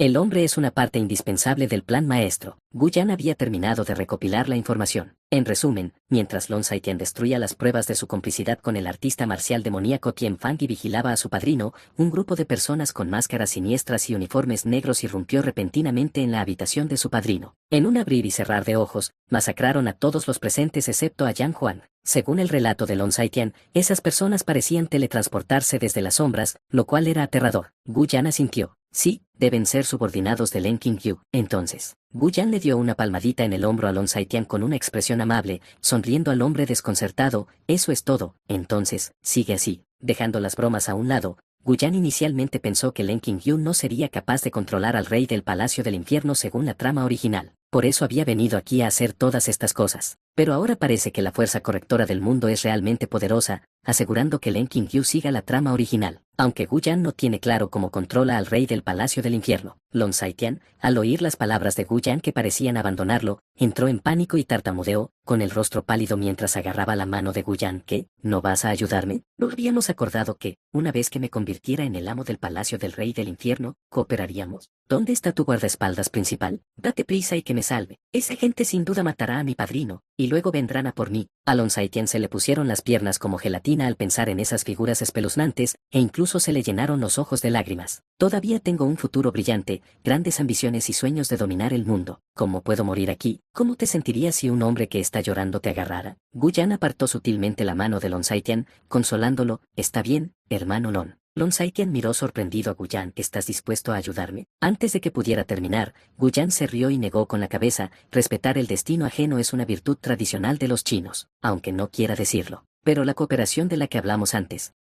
El hombre es una parte indispensable del plan maestro. Gu Yan había terminado de recopilar la información. En resumen, mientras Lon Saitian destruía las pruebas de su complicidad con el artista marcial demoníaco Tien Fang y vigilaba a su padrino, un grupo de personas con máscaras siniestras y uniformes negros irrumpió repentinamente en la habitación de su padrino. En un abrir y cerrar de ojos, masacraron a todos los presentes excepto a Yang Huan. Según el relato de Lon Saitian, esas personas parecían teletransportarse desde las sombras, lo cual era aterrador. Gu Yan asintió. Sí, deben ser subordinados de Len Qingyu. Entonces, Gu Yan le dio una palmadita en el hombro a Lon Saitian con una expresión amable, sonriendo al hombre desconcertado. Eso es todo. Entonces, sigue así. Dejando las bromas a un lado, Gu Yan inicialmente pensó que Len Qingyu no sería capaz de controlar al rey del Palacio del Infierno según la trama original. Por eso había venido aquí a hacer todas estas cosas. Pero ahora parece que la fuerza correctora del mundo es realmente poderosa, asegurando que Len Qingyu siga la trama original. Aunque Gu Yan no tiene claro cómo controla al rey del Palacio del Infierno, Lon Saitian, al oír las palabras de Gu Yan que parecían abandonarlo, entró en pánico y tartamudeó, con el rostro pálido mientras agarraba la mano de Gu Yan. ¿Qué? ¿No vas a ayudarme? ¿No habíamos acordado que, una vez que me convirtiera en el amo del Palacio del Rey del Infierno, cooperaríamos? ¿Dónde está tu guardaespaldas principal? Date prisa y que me salve. Esa gente sin duda matará a mi padrino, y luego vendrán a por mí. A Lon Saitian se le pusieron las piernas como gelatina al pensar en esas figuras espeluznantes, e incluso se le llenaron los ojos de lágrimas. Todavía tengo un futuro brillante, grandes ambiciones y sueños de dominar el mundo. ¿Cómo puedo morir aquí? ¿Cómo te sentirías si un hombre que está llorando te agarrara? Gu Yan apartó sutilmente la mano de Lon Saitian, consolándolo. Está bien, hermano Lon. Lon Saitian miró sorprendido a Gu Yan. ¿Estás dispuesto a ayudarme? Antes de que pudiera terminar, Gu Yan se rió y negó con la cabeza. Respetar el destino ajeno es una virtud tradicional de los chinos, aunque no quiera decirlo. Pero la cooperación de la que hablamos antes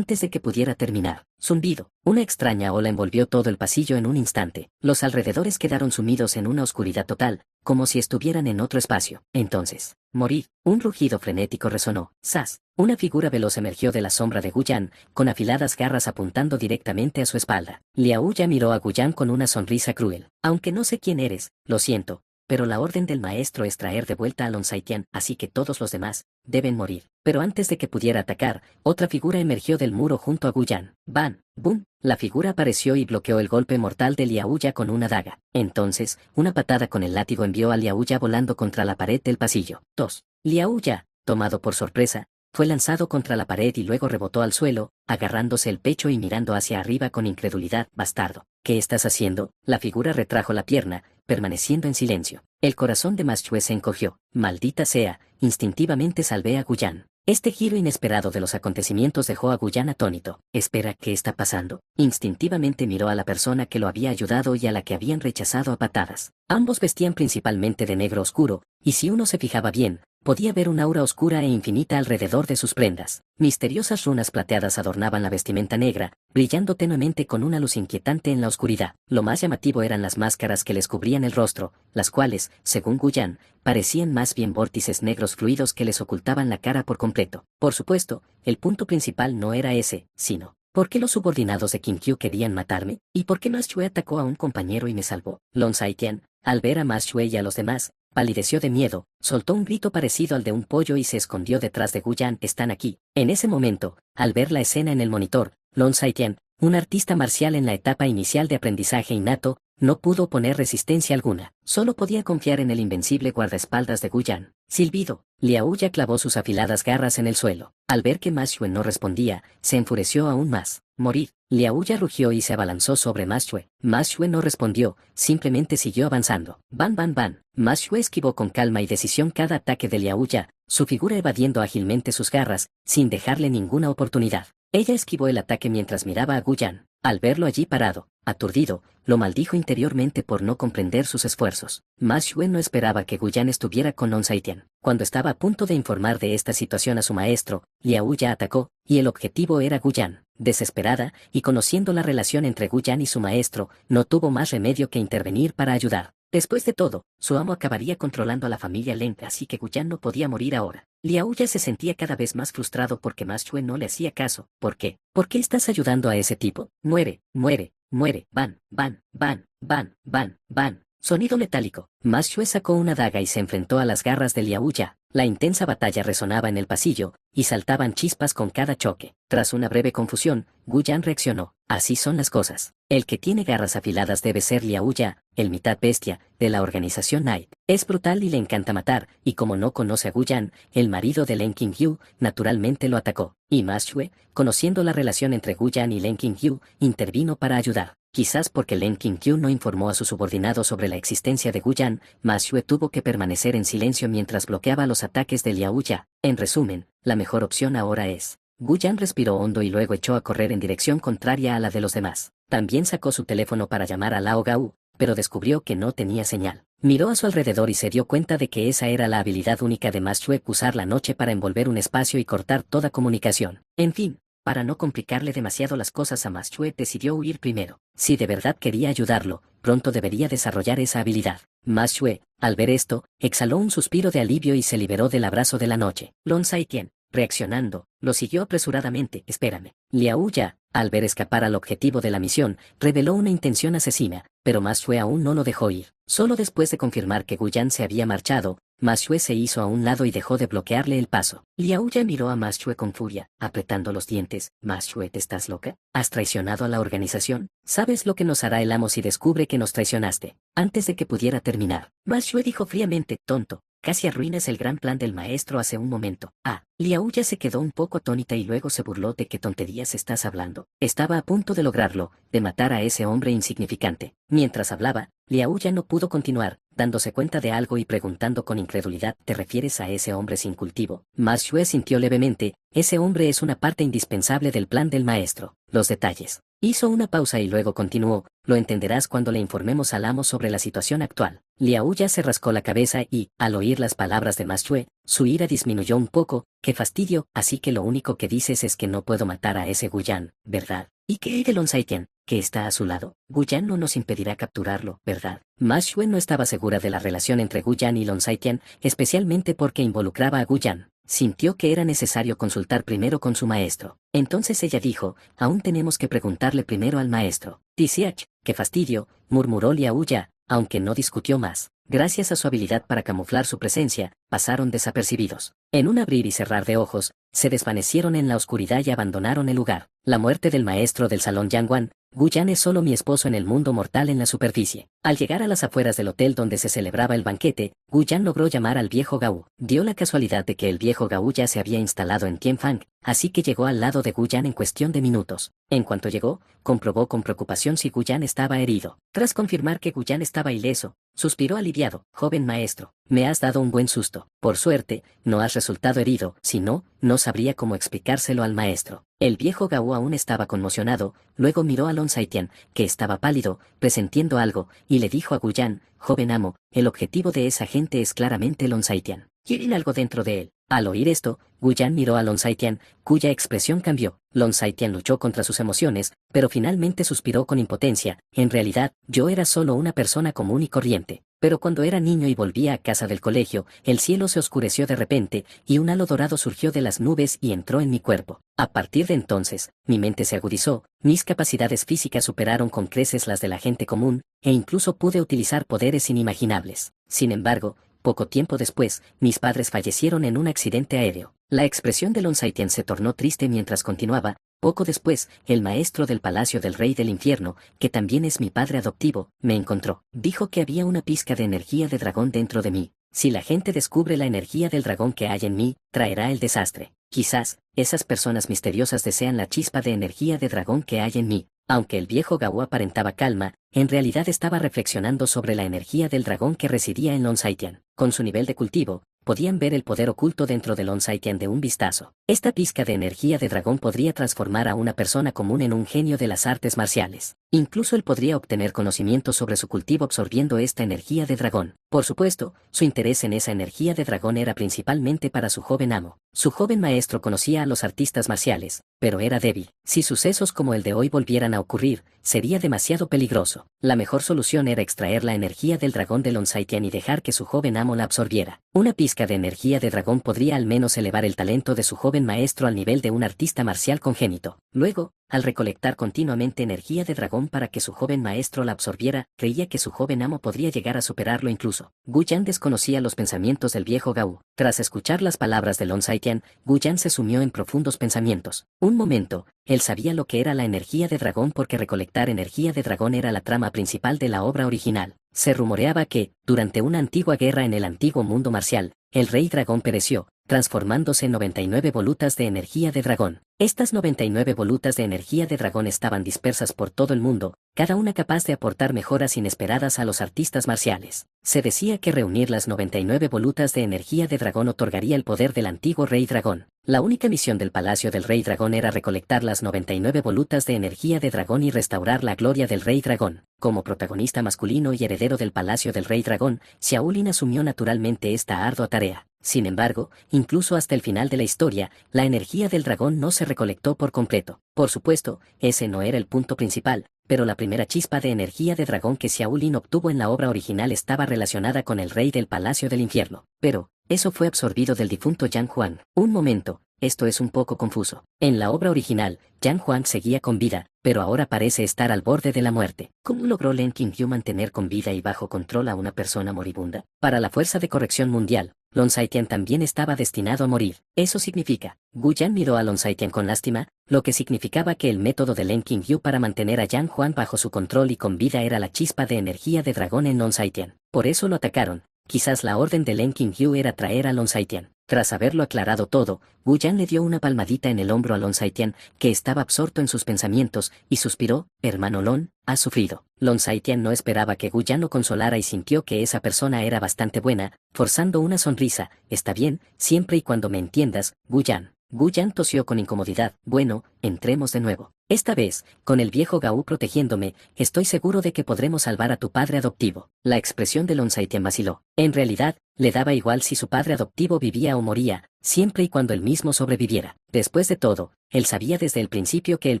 de que pudiera terminar. Zumbido. Una extraña ola envolvió todo el pasillo en un instante. Los alrededores quedaron sumidos en una oscuridad total, como si estuvieran en otro espacio. Entonces, morir. Un rugido frenético resonó. ¡Zas! Una figura veloz emergió de la sombra de Gu Yan, con afiladas garras apuntando directamente a su espalda. Liao Ya miró a Gu Yan con una sonrisa cruel. Aunque no sé quién eres, lo siento, pero la orden del maestro es traer de vuelta a Lon Saitian, así que todos los demás deben morir. Pero antes de que pudiera atacar, otra figura emergió del muro junto a Gu Yan. ¡Ban! ¡Bum! La figura apareció y bloqueó el golpe mortal de Liao Ya con una daga. Entonces, una patada con el látigo envió a Liao Ya volando contra la pared del pasillo. 2. Liao Ya, tomado por sorpresa, fue lanzado contra la pared y luego rebotó al suelo, agarrándose el pecho y mirando hacia arriba con incredulidad. Bastardo, ¿qué estás haciendo? La figura retrajo la pierna, permaneciendo en silencio. El corazón de Ma Xue se encogió. Maldita sea, instintivamente salvé a Gu Yan. Este giro inesperado de los acontecimientos dejó a Gu Yan atónito. Espera, ¿qué está pasando? Instintivamente miró a la persona que lo había ayudado y a la que habían rechazado a patadas. Ambos vestían principalmente de negro oscuro, y si uno se fijaba bien, podía ver un aura oscura e infinita alrededor de sus prendas. Misteriosas runas plateadas adornaban la vestimenta negra, brillando tenuemente con una luz inquietante en la oscuridad. Lo más llamativo eran las máscaras que les cubrían el rostro, las cuales, según Gu Yan, parecían más bien vórtices negros fluidos que les ocultaban la cara por completo. Por supuesto, el punto principal no era ese, sino, ¿por qué los subordinados de Qingyu querían matarme? ¿Y por qué Ma Xue atacó a un compañero y me salvó? Lon Saitian, al ver a Ma Xue y a los demás, palideció de miedo, soltó un grito parecido al de un pollo y se escondió detrás de Gu Yan. Están aquí. En ese momento, al ver la escena en el monitor, Lon Saitian, un artista marcial en la etapa inicial de aprendizaje innato, no pudo oponer resistencia alguna. Solo podía confiar en el invencible guardaespaldas de Gu Yan. Silbido. Liao Ya clavó sus afiladas garras en el suelo. Al ver que Ma Xue no respondía, se enfureció aún más. Morir. Liao Ya rugió y se abalanzó sobre Ma Xue. Ma Xue no respondió, simplemente siguió avanzando. Ban ban ban. Ma Xue esquivó con calma y decisión cada ataque de Liao Ya, su figura evadiendo ágilmente sus garras, sin dejarle ninguna oportunidad. Ella esquivó el ataque mientras miraba a Gu Yan. Al verlo allí parado, aturdido, lo maldijo interiormente por no comprender sus esfuerzos. Ma Xue no esperaba que Gu Yan estuviera con Lon Saitian. Cuando estaba a punto de informar de esta situación a su maestro, Liao Ya atacó, y el objetivo era Gu Yan. Desesperada, y conociendo la relación entre Gu Yan y su maestro, no tuvo más remedio que intervenir para ayudar. Después de todo, su amo acabaría controlando a la familia Leng, así que Gu Yan no podía morir ahora. Liao Ya se sentía cada vez más frustrado porque Ma Xue no le hacía caso. ¿Por qué? ¿Por qué estás ayudando a ese tipo? Muere, muere, muere. Ban, ban, ban, ban, ban, ban. Sonido metálico. Ma Xue sacó una daga y se enfrentó a las garras de Liao Ya. La intensa batalla resonaba en el pasillo, y saltaban chispas con cada choque. Tras una breve confusión, Gu Yan reaccionó. así son las cosas. El que tiene garras afiladas debe ser Liao Ya, el mitad bestia, de la organización Knight. Es brutal y le encanta matar, y como no conoce a Gu Yan, el marido de Len Qingyu, naturalmente lo atacó. Y Ma Xue, conociendo la relación entre Gu Yan y Len Qingyu, intervino para ayudar. Quizás porque Len Qingyu no informó a su subordinado sobre la existencia de Gu Yan, Ma Xue tuvo que permanecer en silencio mientras bloqueaba los ataques de Liao Ya. En resumen, la mejor opción ahora es... Gu Yan respiró hondo y luego echó a correr en dirección contraria a la de los demás. También sacó su teléfono para llamar a Lao Gao, pero descubrió que no tenía señal. Miró a su alrededor y se dio cuenta de que esa era la habilidad única de Ma Xue, usar la noche para envolver un espacio y cortar toda comunicación. En fin, para no complicarle demasiado las cosas a Ma Xue, decidió huir primero. Si de verdad quería ayudarlo, pronto debería desarrollar esa habilidad. Ma Xue, al ver esto, exhaló un suspiro de alivio y se liberó del abrazo de la noche. Lon Saitian, reaccionando, lo siguió apresuradamente. Espérame. Liao Ya, al ver escapar al objetivo de la misión, reveló una intención asesina, pero Ma Xue aún no lo dejó ir. Solo después de confirmar que Gu Yan se había marchado, Ma Xue se hizo a un lado y dejó de bloquearle el paso. Liao Ya miró a Ma Xue con furia, apretando los dientes. Ma Xue, ¿te estás loca? ¿Has traicionado a la organización? ¿Sabes lo que nos hará el amo si descubre que nos traicionaste? Antes de que pudiera terminar, Ma Xue dijo fríamente, tonto. Casi arruinas el gran plan del maestro hace un momento. Liao Ya se quedó un poco atónita y luego se burló de qué tonterías estás hablando. Estaba a punto de lograrlo, de matar a ese hombre insignificante. Mientras hablaba, Liao Ya no pudo continuar, dándose cuenta de algo y preguntando con incredulidad, ¿te refieres a ese hombre sin cultivo? Ma Xue sintió levemente, ese hombre es una parte indispensable del plan del maestro. Los detalles. Hizo una pausa y luego continuó, lo entenderás cuando le informemos al amo sobre la situación actual. Liao Ya se rascó la cabeza y, al oír las palabras de Ma Xue, su ira disminuyó un poco. ¡Qué fastidio! Así que lo único que dices es que no puedo matar a ese Gu Yan, ¿verdad? ¿Y qué hay de Lon Saitian, que está a su lado? Gu Yan no nos impedirá capturarlo, ¿verdad? Ma Xue no estaba segura de la relación entre Gu Yan y Lon Saitian, especialmente porque involucraba a Gu Yan. Sintió que era necesario consultar primero con su maestro. Entonces ella dijo, aún tenemos que preguntarle primero al maestro. Tisiach, qué fastidio, murmuró Liao Ya, aunque no discutió más. Gracias a su habilidad para camuflar su presencia, pasaron desapercibidos. En un abrir y cerrar de ojos, se desvanecieron en la oscuridad y abandonaron el lugar. La muerte del maestro del salón Yangwan. Gu Yan es solo mi esposo en el mundo mortal en la superficie. Al llegar a las afueras del hotel donde se celebraba el banquete, Gu Yan logró llamar al viejo Gao. Dio la casualidad de que el viejo Gao ya se había instalado en Tianfang, así que llegó al lado de Gu Yan en cuestión de minutos. En cuanto llegó, comprobó con preocupación si Gu Yan estaba herido. Tras confirmar que Gu Yan estaba ileso, suspiró aliviado. Joven maestro, me has dado un buen susto. Por suerte, no has resultado herido, si no, no sabría cómo explicárselo al maestro. El viejo Gao aún estaba conmocionado, luego miró a Lon Saitian, que estaba pálido, presintiendo algo, y le dijo a Gu Yan, joven amo, el objetivo de esa gente es claramente Lon Saitian. ¿Quieren algo dentro de él? Al oír esto, Gu Yan miró a Lon Saitian, cuya expresión cambió. Lon Saitian luchó contra sus emociones, pero finalmente suspiró con impotencia. En realidad, yo era solo una persona común y corriente. Pero cuando era niño y volvía a casa del colegio, el cielo se oscureció de repente, y un halo dorado surgió de las nubes y entró en mi cuerpo. A partir de entonces, mi mente se agudizó, mis capacidades físicas superaron con creces las de la gente común, e incluso pude utilizar poderes inimaginables. Sin embargo, poco tiempo después, mis padres fallecieron en un accidente aéreo. La expresión de Lon Saitian se tornó triste mientras continuaba. Poco después, el maestro del palacio del rey del infierno, que también es mi padre adoptivo, me encontró. Dijo que había una pizca de energía de dragón dentro de mí. Si la gente descubre la energía del dragón que hay en mí, traerá el desastre. Quizás, esas personas misteriosas desean la chispa de energía de dragón que hay en mí. Aunque el viejo Gao aparentaba calma, en realidad estaba reflexionando sobre la energía del dragón que residía en Lon Saitian. Con su nivel de cultivo, podían ver el poder oculto dentro de Lon Saitian de un vistazo. Esta pizca de energía de dragón podría transformar a una persona común en un genio de las artes marciales. Incluso él podría obtener conocimiento sobre su cultivo absorbiendo esta energía de dragón. Por supuesto, su interés en esa energía de dragón era principalmente para su joven amo. Su joven maestro conocía a los artistas marciales, pero era débil. Si sucesos como el de hoy volvieran a ocurrir, sería demasiado peligroso. La mejor solución era extraer la energía del dragón de Lon Saitian y dejar que su joven amo la absorbiera. Una pizca de energía de dragón podría al menos elevar el talento de su joven maestro al nivel de un artista marcial congénito. Luego, al recolectar continuamente energía de dragón para que su joven maestro la absorbiera, creía que su joven amo podría llegar a superarlo incluso. Gu Yan desconocía los pensamientos del viejo Gao. Tras escuchar las palabras de Lon Saitian, Gu Yan se sumió en profundos pensamientos. Un momento, él sabía lo que era la energía de dragón porque recolectar energía de dragón era la trama principal de la obra original. Se rumoreaba que, durante una antigua guerra en el antiguo mundo marcial, el rey dragón pereció, transformándose en 99 volutas de energía de dragón. Estas 99 volutas de energía de dragón estaban dispersas por todo el mundo, cada una capaz de aportar mejoras inesperadas a los artistas marciales. Se decía que reunir las 99 volutas de energía de dragón otorgaría el poder del antiguo rey dragón. La única misión del palacio del rey dragón era recolectar las 99 volutas de energía de dragón y restaurar la gloria del rey dragón. Como protagonista masculino y heredero del palacio del rey dragón, Xiao Lin asumió naturalmente esta ardua tarea. Sin embargo, incluso hasta el final de la historia, la energía del dragón no se recolectó por completo. Por supuesto, ese no era el punto principal, pero la primera chispa de energía de dragón que Xiao Lin obtuvo en la obra original estaba relacionada con el rey del Palacio del Infierno. Pero, eso fue absorbido del difunto Yang Huang. Un momento, esto es un poco confuso. En la obra original, Yang Huang seguía con vida, pero ahora parece estar al borde de la muerte. ¿Cómo logró Lin Qingyu mantener con vida y bajo control a una persona moribunda? Para la Fuerza de Corrección Mundial, Lon Saitian también estaba destinado a morir. Eso significa, Gu Yan miró a Lon Saitian con lástima, lo que significaba que el método de Lin Qingyu para mantener a Yang Huang bajo su control y con vida era la chispa de energía de dragón en Lon Saitian. Por eso lo atacaron. Quizás la orden de Lin Qingyu era traer a Lon Saitian. Tras haberlo aclarado todo, Gu Yan le dio una palmadita en el hombro a Lon Saitian, que estaba absorto en sus pensamientos, y suspiró: hermano Lon, has sufrido. Lon Saitian no esperaba que Gu Yan lo consolara y sintió que esa persona era bastante buena, forzando una sonrisa. Está bien, siempre y cuando me entiendas, Gu Yan. Gu Yan tosió con incomodidad. Bueno, entremos de nuevo. Esta vez, con el viejo Gao protegiéndome, estoy seguro de que podremos salvar a tu padre adoptivo. La expresión de Lon Saitian vaciló. En realidad, le daba igual si su padre adoptivo vivía o moría, siempre y cuando él mismo sobreviviera. Después de todo, él sabía desde el principio que el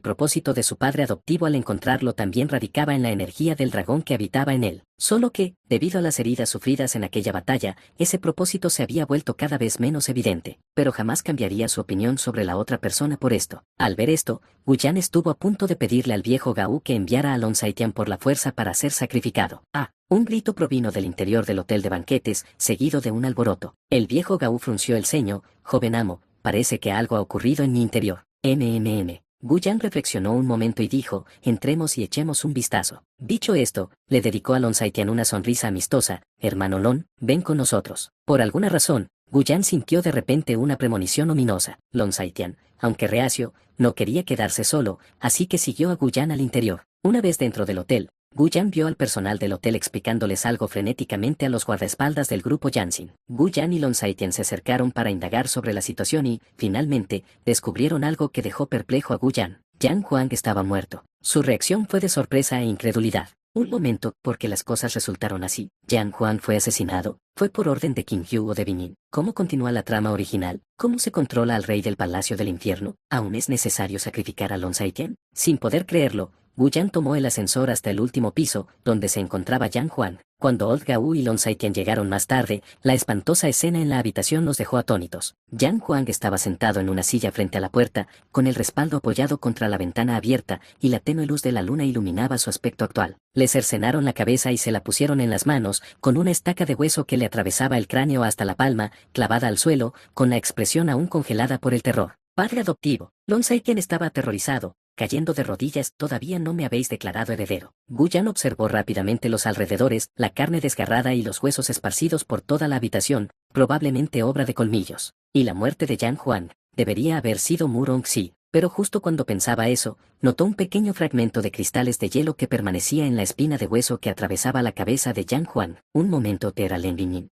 propósito de su padre adoptivo al encontrarlo también radicaba en la energía del dragón que habitaba en él. Solo que, debido a las heridas sufridas en aquella batalla, ese propósito se había vuelto cada vez menos evidente, pero jamás cambiaría su opinión sobre la otra persona por esto. Al ver esto, Gu Yan estuvo a punto de pedirle al viejo Gao que enviara a Lon Saitian por la fuerza para ser sacrificado. Un grito provino del interior del hotel de banquetes, seguido de un alboroto. El viejo Gao frunció el ceño. Joven amo, parece que algo ha ocurrido en mi interior. Gu Yan reflexionó un momento y dijo: entremos y echemos un vistazo. Dicho esto, le dedicó a Lon Saitian una sonrisa amistosa. Hermano Lon, ven con nosotros. Por alguna razón, Gu Yan sintió de repente una premonición ominosa. Lon Saitian, aunque reacio, no quería quedarse solo, así que siguió a Gu Yan al interior. Una vez dentro del hotel, Gu Yan vio al personal del hotel explicándoles algo frenéticamente a los guardaespaldas del grupo Yanxin. Gu Yan y Lon Saitian se acercaron para indagar sobre la situación y, finalmente, descubrieron algo que dejó perplejo a Gu Yan. Yang Huang estaba muerto. Su reacción fue de sorpresa e incredulidad. Un momento, ¿por qué las cosas resultaron así? ¿Yang Huang fue asesinado? ¿Fue por orden de Qingyu o de Binyin? ¿Cómo continúa la trama original? ¿Cómo se controla al rey del Palacio del Infierno? ¿Aún es necesario sacrificar a Lon Saitian? Sin poder creerlo, Gu Yan tomó el ascensor hasta el último piso, donde se encontraba Yang Huang. Cuando Old Gao y Lon Saitian llegaron más tarde, la espantosa escena en la habitación los dejó atónitos. Yang Huang estaba sentado en una silla frente a la puerta, con el respaldo apoyado contra la ventana abierta, y la tenue luz de la luna iluminaba su aspecto actual. Le cercenaron la cabeza y se la pusieron en las manos, con una estaca de hueso que le atravesaba el cráneo hasta la palma, clavada al suelo, con la expresión aún congelada por el terror. Padre adoptivo. Lon Saitian estaba aterrorizado. Cayendo de rodillas: todavía no me habéis declarado heredero. Gu Yan observó rápidamente los alrededores, la carne desgarrada y los huesos esparcidos por toda la habitación, probablemente obra de colmillos. Y la muerte de Yang Huang debería haber sido Mu Rongxi. Pero justo cuando pensaba eso, notó un pequeño fragmento de cristales de hielo que permanecía en la espina de hueso que atravesaba la cabeza de Yang Huang. Un momento, era Lin Binyin.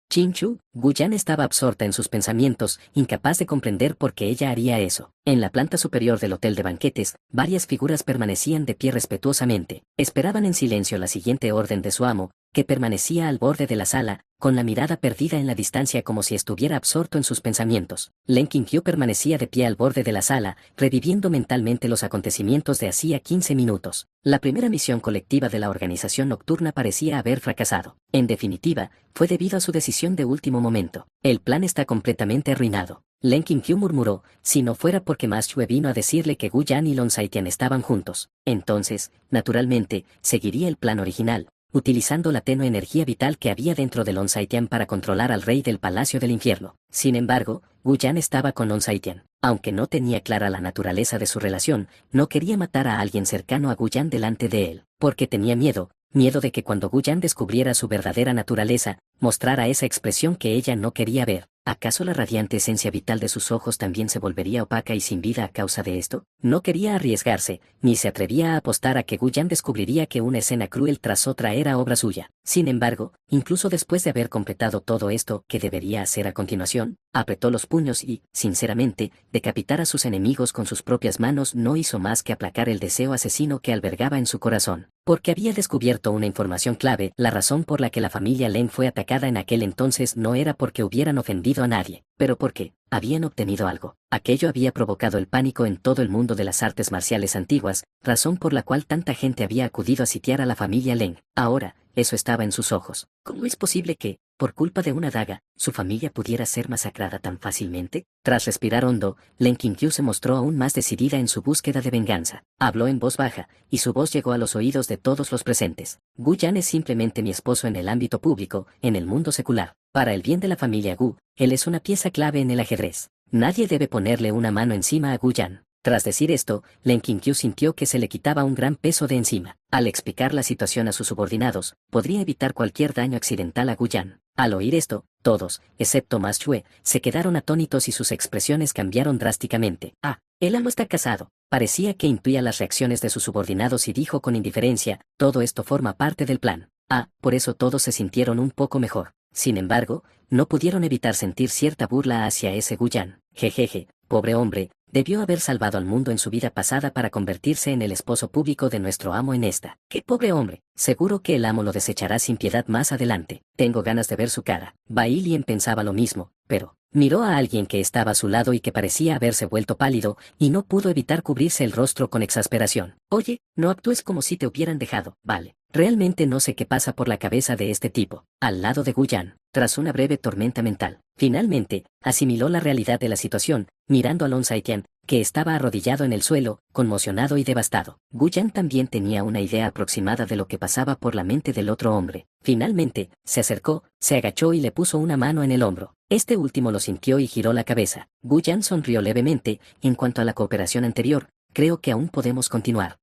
Chinchu. Gu Yan estaba absorta en sus pensamientos, incapaz de comprender por qué ella haría eso. En la planta superior del hotel de banquetes, varias figuras permanecían de pie respetuosamente. Esperaban en silencio la siguiente orden de su amo, que permanecía al borde de la sala, con la mirada perdida en la distancia como si estuviera absorto en sus pensamientos. Lin Qingyu permanecía de pie al borde de la sala, reviviendo mentalmente los acontecimientos de hacía 15 minutos. La primera misión colectiva de la organización nocturna parecía haber fracasado. En definitiva, fue debido a su decisión de último momento. El plan está completamente arruinado. Len Qinkyu murmuró, si no fuera porque Ma Xue vino a decirle que Gu Yan y Lon Saitian estaban juntos, entonces, naturalmente, seguiría el plan original, utilizando la tenue energía vital que había dentro de Lon Saitian para controlar al rey del Palacio del Infierno. Sin embargo, Gu Yan estaba con Lon Saitian. Aunque no tenía clara la naturaleza de su relación, no quería matar a alguien cercano a Gu Yan delante de él, porque tenía miedo de que cuando Gu Yan descubriera su verdadera naturaleza, mostrara esa expresión que ella no quería ver. ¿Acaso la radiante esencia vital de sus ojos también se volvería opaca y sin vida a causa de esto? No quería arriesgarse, ni se atrevía a apostar a que Gu Yan descubriría que una escena cruel tras otra era obra suya. Sin embargo, incluso después de haber completado todo esto, ¿qué debería hacer a continuación? Apretó los puños y, sinceramente, decapitar a sus enemigos con sus propias manos no hizo más que aplacar el deseo asesino que albergaba en su corazón. Porque había descubierto una información clave, la razón por la que la familia Len fue atacada en aquel entonces no era porque hubieran ofendido a nadie, pero porque habían obtenido algo. Aquello había provocado el pánico en todo el mundo de las artes marciales antiguas, razón por la cual tanta gente había acudido a sitiar a la familia Len. Ahora, eso estaba en sus ojos. ¿Cómo es posible que, por culpa de una daga, su familia pudiera ser masacrada tan fácilmente? Tras respirar hondo, Len Qinkyu se mostró aún más decidida en su búsqueda de venganza. Habló en voz baja, y su voz llegó a los oídos de todos los presentes. Gu Yan es simplemente mi esposo en el ámbito público, en el mundo secular. Para el bien de la familia Gu, él es una pieza clave en el ajedrez. Nadie debe ponerle una mano encima a Gu Yan. Tras decir esto, Len Qinkyu sintió que se le quitaba un gran peso de encima. Al explicar la situación a sus subordinados, podría evitar cualquier daño accidental a Gu Yan. Al oír esto, todos, excepto Ma Xue, se quedaron atónitos y sus expresiones cambiaron drásticamente. El amo está casado. Parecía que intuía las reacciones de sus subordinados y dijo con indiferencia, todo esto forma parte del plan. Por eso todos se sintieron un poco mejor. Sin embargo, no pudieron evitar sentir cierta burla hacia ese Gu Yan. Jejeje, pobre hombre, debió haber salvado al mundo en su vida pasada para convertirse en el esposo público de nuestro amo en esta. ¡Qué pobre hombre! Seguro que el amo lo desechará sin piedad más adelante. Tengo ganas de ver su cara. Bai Lien pensaba lo mismo, pero miró a alguien que estaba a su lado y que parecía haberse vuelto pálido, y no pudo evitar cubrirse el rostro con exasperación. Oye, no actúes como si te hubieran dejado, vale. Realmente no sé qué pasa por la cabeza de este tipo. Al lado de Gu Yan, tras una breve tormenta mental, finalmente, asimiló la realidad de la situación, mirando a Lon Saitian, que estaba arrodillado en el suelo, conmocionado y devastado. Gu Yan también tenía una idea aproximada de lo que pasaba por la mente del otro hombre. Finalmente, se acercó, se agachó y le puso una mano en el hombro. Este último lo sintió y giró la cabeza. Gu Yan sonrió levemente. En cuanto a la cooperación anterior, creo que aún podemos continuar.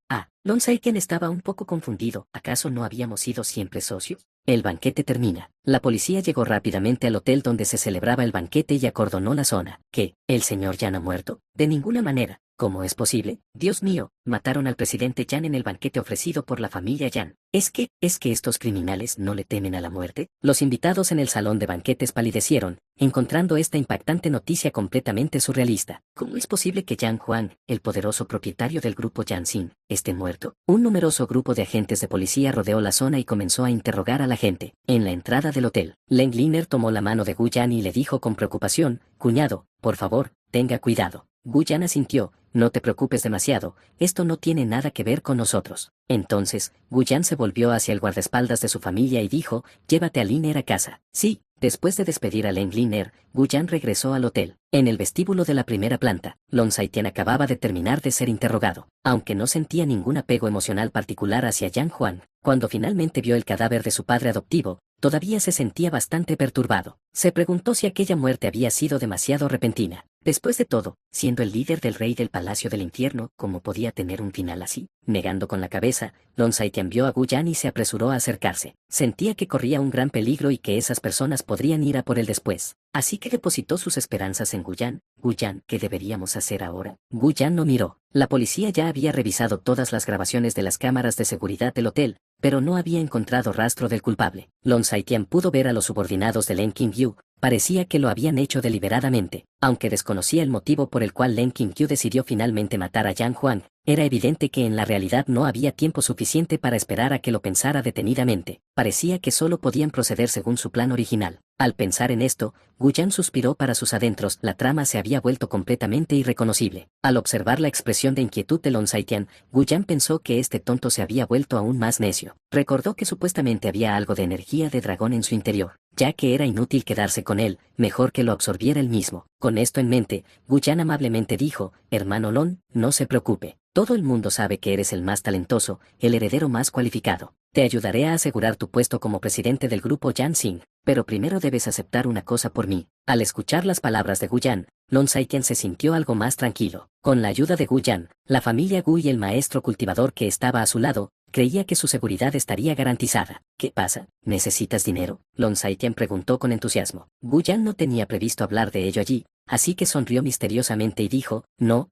Lon Saitian estaba un poco confundido. ¿Acaso no habíamos sido siempre socios? El banquete termina. La policía llegó rápidamente al hotel donde se celebraba el banquete y acordonó la zona. ¿Qué? ¿El señor Yan ha muerto? De ninguna manera. ¿Cómo es posible? Dios mío, mataron al presidente Yan en el banquete ofrecido por la familia Yan. ¿Es que estos criminales no le temen a la muerte? Los invitados en el salón de banquetes palidecieron, encontrando esta impactante noticia completamente surrealista. ¿Cómo es posible que Yang Huang, el poderoso propietario del grupo Yanxin, esté muerto? Un numeroso grupo de agentes de policía rodeó la zona y comenzó a interrogar a la gente. En la entrada del hotel, Len Liner tomó la mano de Gu Yan y le dijo con preocupación, cuñado, por favor, tenga cuidado. Gu Yan asintió, no te preocupes demasiado, esto no tiene nada que ver con nosotros. Entonces, Gu Yan se volvió hacia el guardaespaldas de su familia y dijo, llévate a Liner a casa. Sí. Después de despedir a Len Liner, Gu Yan regresó al hotel. En el vestíbulo de la primera planta, Lon Saitian acababa de terminar de ser interrogado. Aunque no sentía ningún apego emocional particular hacia Yang Huang, cuando finalmente vio el cadáver de su padre adoptivo, todavía se sentía bastante perturbado. Se preguntó si aquella muerte había sido demasiado repentina. Después de todo, siendo el líder del rey del Palacio del Infierno, ¿cómo podía tener un final así? Negando con la cabeza, Lon Saitian vio a Gu Yan y se apresuró a acercarse. Sentía que corría un gran peligro y que esas personas podrían ir a por él después. Así que depositó sus esperanzas en Gu Yan. Gu Yan, ¿qué deberíamos hacer ahora? Gu Yan no miró. La policía ya había revisado todas las grabaciones de las cámaras de seguridad del hotel, pero no había encontrado rastro del culpable. Lon Saitian pudo ver a los subordinados de Len Qinkyu. Parecía que lo habían hecho deliberadamente. Aunque desconocía el motivo por el cual Len Qinkyu decidió finalmente matar a Yang Huang, era evidente que en la realidad no había tiempo suficiente para esperar a que lo pensara detenidamente. Parecía que solo podían proceder según su plan original. Al pensar en esto, Gu Yan suspiró para sus adentros. La trama se había vuelto completamente irreconocible. Al observar la expresión de inquietud de Lon Saitian, Gu Yan pensó que este tonto se había vuelto aún más necio. Recordó que supuestamente había algo de energía de dragón en su interior. ya que era inútil quedarse con él, mejor que lo absorbiera él mismo. Con esto en mente, Gu Yan amablemente dijo, hermano Lon, no se preocupe. Todo el mundo sabe que eres el más talentoso, el heredero más cualificado. Te ayudaré a asegurar tu puesto como presidente del grupo Yansing, pero primero debes aceptar una cosa por mí. Al escuchar las palabras de Gu Yan, Lon Saiken se sintió algo más tranquilo. Con la ayuda de Gu Yan, la familia Gu y el maestro cultivador que estaba a su lado, creía que su seguridad estaría garantizada. ¿Qué pasa? ¿Necesitas dinero? Lon Saiken preguntó con entusiasmo. Gu Yan no tenía previsto hablar de ello allí, así que sonrió misteriosamente y dijo, no,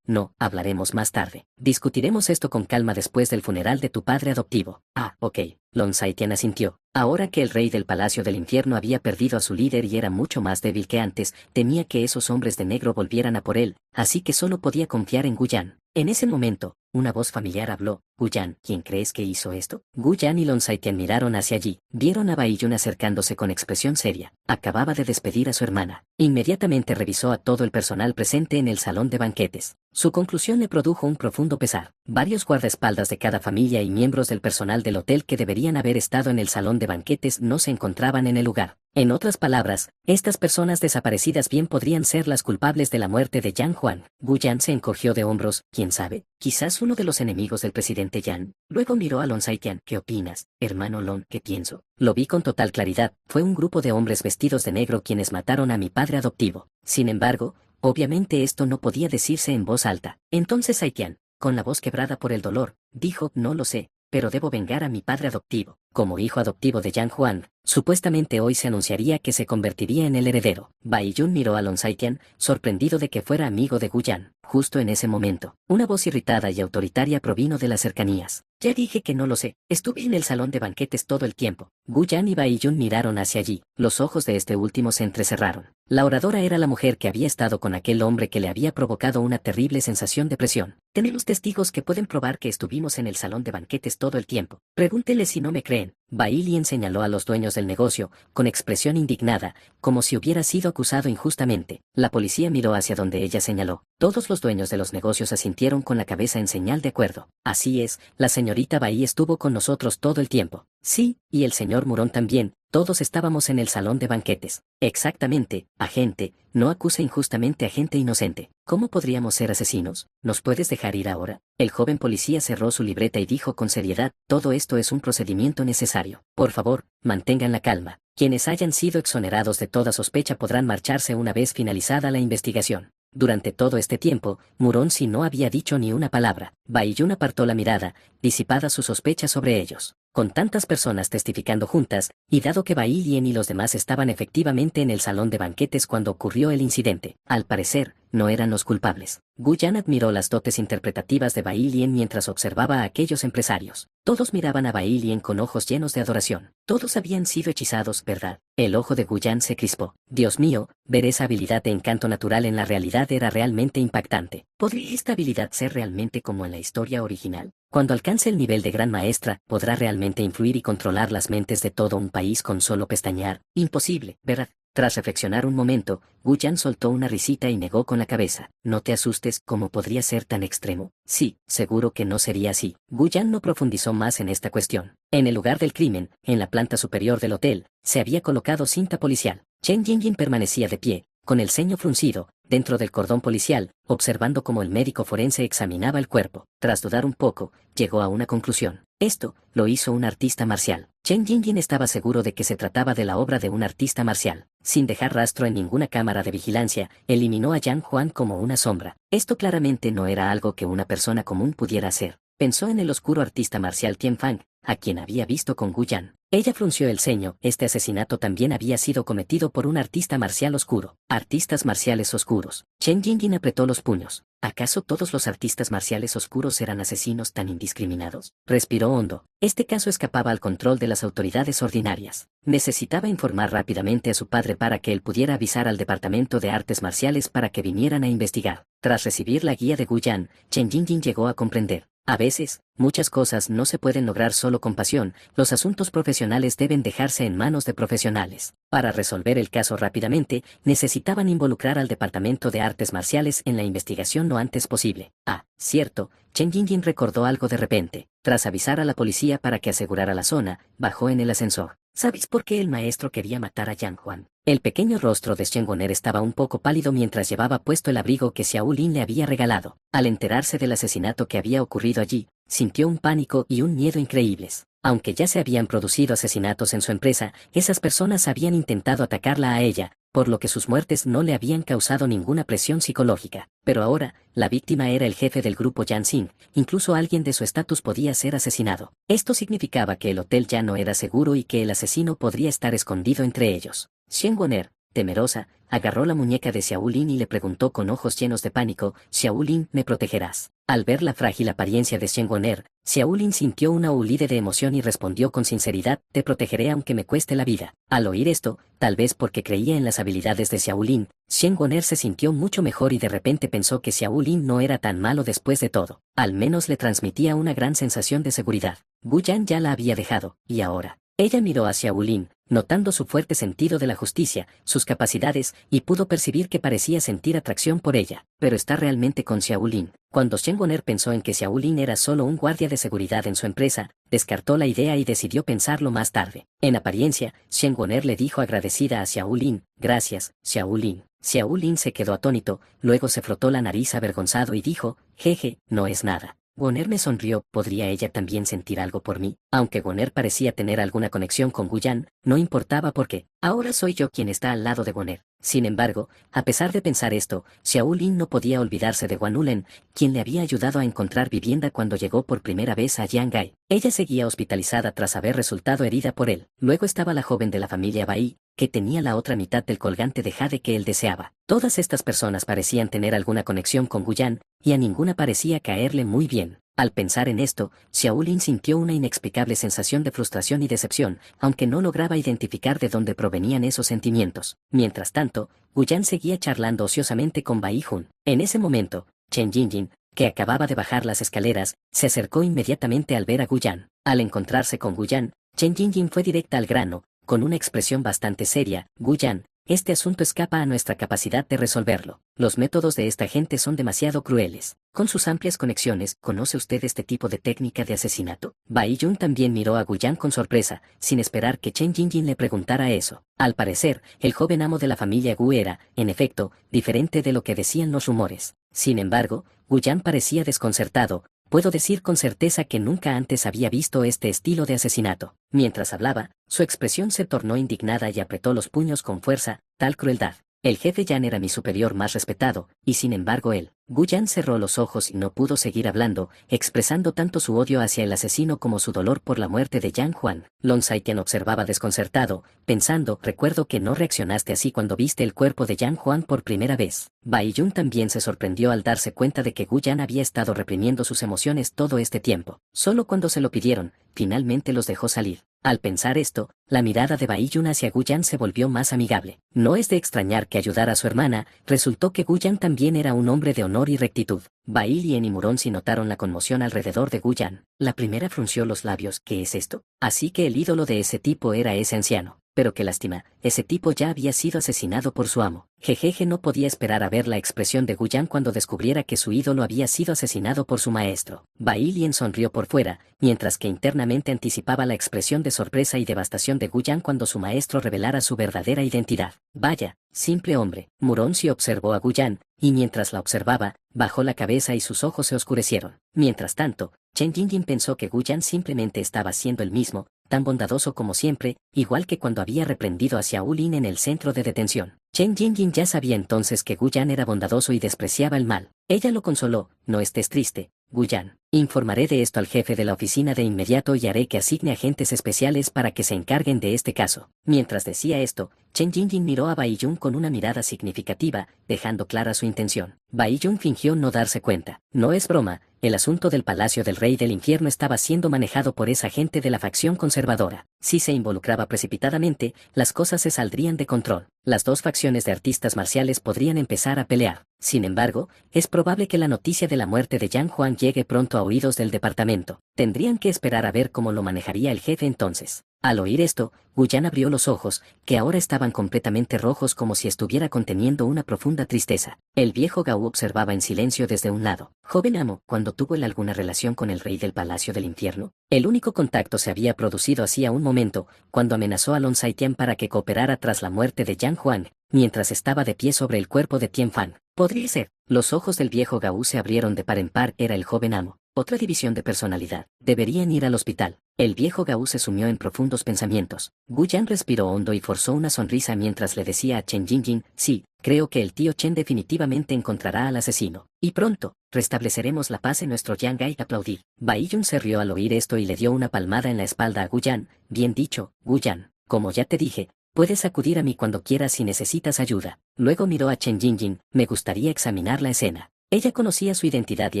hablaremos más tarde. Discutiremos esto con calma después del funeral de tu padre adoptivo. Ah, ok. Lon Saiken asintió. Ahora que el rey del Palacio del Infierno había perdido a su líder y era mucho más débil que antes, temía que esos hombres de negro volvieran a por él, así que solo podía confiar en Gu Yan. En ese momento, una voz familiar habló. Gu Yan, ¿quién crees que hizo esto? Gu Yan y Lon Saiken miraron hacia allí. Vieron a Bai Yun acercándose con expresión seria. Acababa de despedir a su hermana. Inmediatamente revisó a todo el personal presente en el salón de banquetes. Su conclusión le produjo un profundo pesar. Varios guardaespaldas de cada familia y miembros del personal del hotel que deberían haber estado en el salón de banquetes no se encontraban en el lugar. En otras palabras, estas personas desaparecidas bien podrían ser las culpables de la muerte de Yang Huan. Gu Yan se encogió de hombros. ¿Quién sabe? Quizás uno de los enemigos del presidente Yan. Luego miró a Lon Saiken. ¿Qué opinas, hermano Lon? ¿Qué pienso? Lo vi con total claridad. Fue un grupo de hombres vestidos de negro quienes mataron a mi padre adoptivo. Sin embargo, obviamente esto no podía decirse en voz alta. Entonces Saiken, con la voz quebrada por el dolor, dijo, no lo sé, pero debo vengar a mi padre adoptivo. Como hijo adoptivo de Yang Huan, supuestamente hoy se anunciaría que se convertiría en el heredero. Bai Yun miró a Lon Saiken, sorprendido de que fuera amigo de Gu Yan. Justo en ese momento, una voz irritada y autoritaria provino de las cercanías. Ya dije que no lo sé, estuve en el salón de banquetes todo el tiempo. Gu Yan y Bai Yun miraron hacia allí, los ojos de este último se entrecerraron. La oradora era la mujer que había estado con aquel hombre que le había provocado una terrible sensación de presión. Tenemos testigos que pueden probar que estuvimos en el salón de banquetes todo el tiempo. Pregúntenle si no me creen. Bai Lien señaló a los dueños del negocio, con expresión indignada, como si hubiera sido acusado injustamente. La policía miró hacia donde ella señaló. Todos los dueños de los negocios asintieron con la cabeza en señal de acuerdo. Así es, la señorita Bai estuvo con nosotros todo el tiempo. Sí, y el señor Murón también. Todos estábamos en el salón de banquetes. Exactamente, agente, no acuse injustamente a gente inocente. ¿Cómo podríamos ser asesinos? ¿Nos puedes dejar ir ahora? El joven policía cerró su libreta y dijo con seriedad, todo esto es un procedimiento necesario. Por favor, mantengan la calma. Quienes hayan sido exonerados de toda sospecha podrán marcharse una vez finalizada la investigación. Durante todo este tiempo, Muronsi no había dicho ni una palabra. Bai Yun apartó la mirada, disipada su sospecha sobre ellos. Con tantas personas testificando juntas, y dado que Bai Lien y los demás estaban efectivamente en el salón de banquetes cuando ocurrió el incidente, al parecer, no eran los culpables. Gu Yan admiró las dotes interpretativas de Bai Lien mientras observaba a aquellos empresarios. Todos miraban a Bai Lien con ojos llenos de adoración. Todos habían sido hechizados, ¿verdad? El ojo de Gu Yan se crispó. Dios mío, ver esa habilidad de encanto natural en la realidad era realmente impactante. ¿Podría esta habilidad ser realmente como en la historia original? Cuando alcance el nivel de gran maestra, ¿podrá realmente influir y controlar las mentes de todo un país con solo pestañear? Imposible, ¿verdad? Tras reflexionar un momento, Gu Yan soltó una risita y negó con la cabeza. No te asustes, ¿cómo podría ser tan extremo? Sí, seguro que no sería así. Gu Yan no profundizó más en esta cuestión. En el lugar del crimen, en la planta superior del hotel, se había colocado cinta policial. Chen Jingjin permanecía de pie, con el ceño fruncido, dentro del cordón policial, observando cómo el médico forense examinaba el cuerpo. Tras dudar un poco, llegó a una conclusión. Esto lo hizo un artista marcial. Chen Jingjin estaba seguro de que se trataba de la obra de un artista marcial. Sin dejar rastro en ninguna cámara de vigilancia, eliminó a Yang Huan como una sombra. Esto claramente no era algo que una persona común pudiera hacer. Pensó en el oscuro artista marcial Tian Fang, a quien había visto con Gu Yan. Ella frunció el ceño. Este asesinato también había sido cometido por un artista marcial oscuro. Artistas marciales oscuros. Chen Jingjin apretó los puños. ¿Acaso todos los artistas marciales oscuros eran asesinos tan indiscriminados? Respiró hondo. Este caso escapaba al control de las autoridades ordinarias. Necesitaba informar rápidamente a su padre para que él pudiera avisar al Departamento de Artes Marciales para que vinieran a investigar. Tras recibir la guía de Gu Yan, Chen Jingjin llegó a comprender. A veces, muchas cosas no se pueden lograr solo con pasión, los asuntos profesionales deben dejarse en manos de profesionales. Para resolver el caso rápidamente, necesitaban involucrar al Departamento de Artes Marciales en la investigación lo antes posible. Ah, cierto, Chen Jingjin recordó algo de repente. Tras avisar a la policía para que asegurara la zona, bajó en el ascensor. ¿Sabes por qué el maestro quería matar a Yang Huan? El pequeño rostro de Shen Goner estaba un poco pálido mientras llevaba puesto el abrigo que Xiao Lin le había regalado. Al enterarse del asesinato que había ocurrido allí, sintió un pánico y un miedo increíbles. Aunque ya se habían producido asesinatos en su empresa, esas personas habían intentado atacarla a ella, por lo que sus muertes no le habían causado ninguna presión psicológica. Pero ahora, la víctima era el jefe del grupo Yanxing, incluso alguien de su estatus podía ser asesinado. Esto significaba que el hotel ya no era seguro y que el asesino podría estar escondido entre ellos. Shen Goner, temerosa, agarró la muñeca de Xiao Lin y le preguntó con ojos llenos de pánico, «Xiao Lin, ¿me protegerás?». Al ver la frágil apariencia de Shen Goner, Xiao Lin sintió una ulide de emoción y respondió con sinceridad, «Te protegeré aunque me cueste la vida». Al oír esto, tal vez porque creía en las habilidades de Xiao Lin, Shen Goner se sintió mucho mejor y de repente pensó que Xiao Lin no era tan malo después de todo. Al menos le transmitía una gran sensación de seguridad. Gu Yan ya la había dejado, y ahora. Ella miró hacia Xiao Lin, notando su fuerte sentido de la justicia, sus capacidades, y pudo percibir que parecía sentir atracción por ella. Pero está realmente con Xiao Lin. Cuando Shen Goner pensó en que Xiao Lin era solo un guardia de seguridad en su empresa, descartó la idea y decidió pensarlo más tarde. En apariencia, Shen Goner le dijo agradecida a Xiao Lin, «Gracias, Xiao Lin». Xiao Lin se quedó atónito, luego se frotó la nariz avergonzado y dijo, «Jeje, no es nada». Goner me sonrió, ¿podría ella también sentir algo por mí? Aunque Goner parecía tener alguna conexión con Gu Yan, no importaba porque, ahora soy yo quien está al lado de Goner. Sin embargo, a pesar de pensar esto, Xiao Lin no podía olvidarse de Guan Ulen, quien le había ayudado a encontrar vivienda cuando llegó por primera vez a Yangai. Ella seguía hospitalizada tras haber resultado herida por él. Luego estaba la joven de la familia Bai, que tenía la otra mitad del colgante de jade que él deseaba. Todas estas personas parecían tener alguna conexión con Gu Yan, y a ninguna parecía caerle muy bien. Al pensar en esto, Xiao Lin sintió una inexplicable sensación de frustración y decepción, aunque no lograba identificar de dónde provenían esos sentimientos. Mientras tanto, Gu Yan seguía charlando ociosamente con Bai Jun. En ese momento, Chen Jinjin, que acababa de bajar las escaleras, se acercó inmediatamente al ver a Gu Yan. Al encontrarse con Gu Yan, Chen Jinjin fue directa al grano, con una expresión bastante seria, «Gu Yan, este asunto escapa a nuestra capacidad de resolverlo. Los métodos de esta gente son demasiado crueles. Con sus amplias conexiones, ¿conoce usted este tipo de técnica de asesinato?». Bai Jun también miró a Gu Yan con sorpresa, sin esperar que Chen Jinjin le preguntara eso. Al parecer, el joven amo de la familia Gu era, en efecto, diferente de lo que decían los rumores. Sin embargo, Gu Yan parecía desconcertado. «Puedo decir con certeza que nunca antes había visto este estilo de asesinato». Mientras hablaba, su expresión se tornó indignada y apretó los puños con fuerza, tal crueldad. El jefe Yan era mi superior más respetado, y sin embargo él. Gu Yan cerró los ojos y no pudo seguir hablando, expresando tanto su odio hacia el asesino como su dolor por la muerte de Yang Huan. Lon Saiqian observaba desconcertado, pensando, «Recuerdo que no reaccionaste así cuando viste el cuerpo de Yang Huan por primera vez». Bai Jun también se sorprendió al darse cuenta de que Gu Yan había estado reprimiendo sus emociones todo este tiempo. Solo cuando se lo pidieron, finalmente los dejó salir. Al pensar esto, la mirada de Bai Jun hacia Gu Yan se volvió más amigable. No es de extrañar que ayudara a su hermana, resultó que Gu Yan también era un hombre de honor y rectitud. Bai Lien y Muronsi notaron la conmoción alrededor de Gu Yan. La primera frunció los labios, ¿qué es esto? Así que el ídolo de ese tipo era ese anciano. Pero qué lástima, ese tipo ya había sido asesinado por su amo. Jejeje, no podía esperar a ver la expresión de Gu Yan cuando descubriera que su ídolo había sido asesinado por su maestro. Bai Lien sonrió por fuera, mientras que internamente anticipaba la expresión de sorpresa y devastación de Gu Yan cuando su maestro revelara su verdadera identidad. «Vaya, simple hombre». Muronsi observó a Gu Yan, y mientras la observaba, bajó la cabeza y sus ojos se oscurecieron. Mientras tanto, Chen Jinjin pensó que Gu Yan simplemente estaba siendo el mismo, tan bondadoso como siempre, igual que cuando había reprendido a Xiao Lin en el centro de detención. Chen Jinjin ya sabía entonces que Gu Yan era bondadoso y despreciaba el mal. Ella lo consoló, «No estés triste, Gu Yan. Informaré de esto al jefe de la oficina de inmediato y haré que asigne agentes especiales para que se encarguen de este caso». Mientras decía esto, Chen Jinjin miró a Bai Jun con una mirada significativa, dejando clara su intención. Bai Jun fingió no darse cuenta. «No es broma, el asunto del Palacio del Rey del Infierno estaba siendo manejado por esa gente de la facción conservadora. Si se involucraba precipitadamente, las cosas se saldrían de control. Las dos facciones de artistas marciales podrían empezar a pelear. Sin embargo, es probable que la noticia de la muerte de Yang Huan llegue pronto a oídos del departamento. Tendrían que esperar a ver cómo lo manejaría el jefe entonces. Al oír esto, Guyan abrió los ojos, que ahora estaban completamente rojos como si estuviera conteniendo una profunda tristeza. El viejo Gau observaba en silencio desde un lado. Joven amo, ¿cuando tuvo él alguna relación con el rey del Palacio del Infierno? El único contacto se había producido hacía un momento, cuando amenazó a Lon Saitian para que cooperara tras la muerte de Yang Huang, mientras estaba de pie sobre el cuerpo de Tian Fan. Podría ser. Los ojos del viejo Gau se abrieron de par en par. Era el joven amo. Otra división de personalidad. Deberían ir al hospital. El viejo Gau se sumió en profundos pensamientos. Guyan respiró hondo y forzó una sonrisa mientras le decía a Chen Jingjing, sí, creo que el tío Chen definitivamente encontrará al asesino. Y pronto, restableceremos la paz en nuestro Yangai. Aplaudir. Bai Yun se rió al oír esto y le dio una palmada en la espalda a Guyan. Bien dicho, Guyan. Como ya te dije, puedes acudir a mí cuando quieras si necesitas ayuda. Luego miró a Chen Jingjing, me gustaría examinar la escena. Ella conocía su identidad y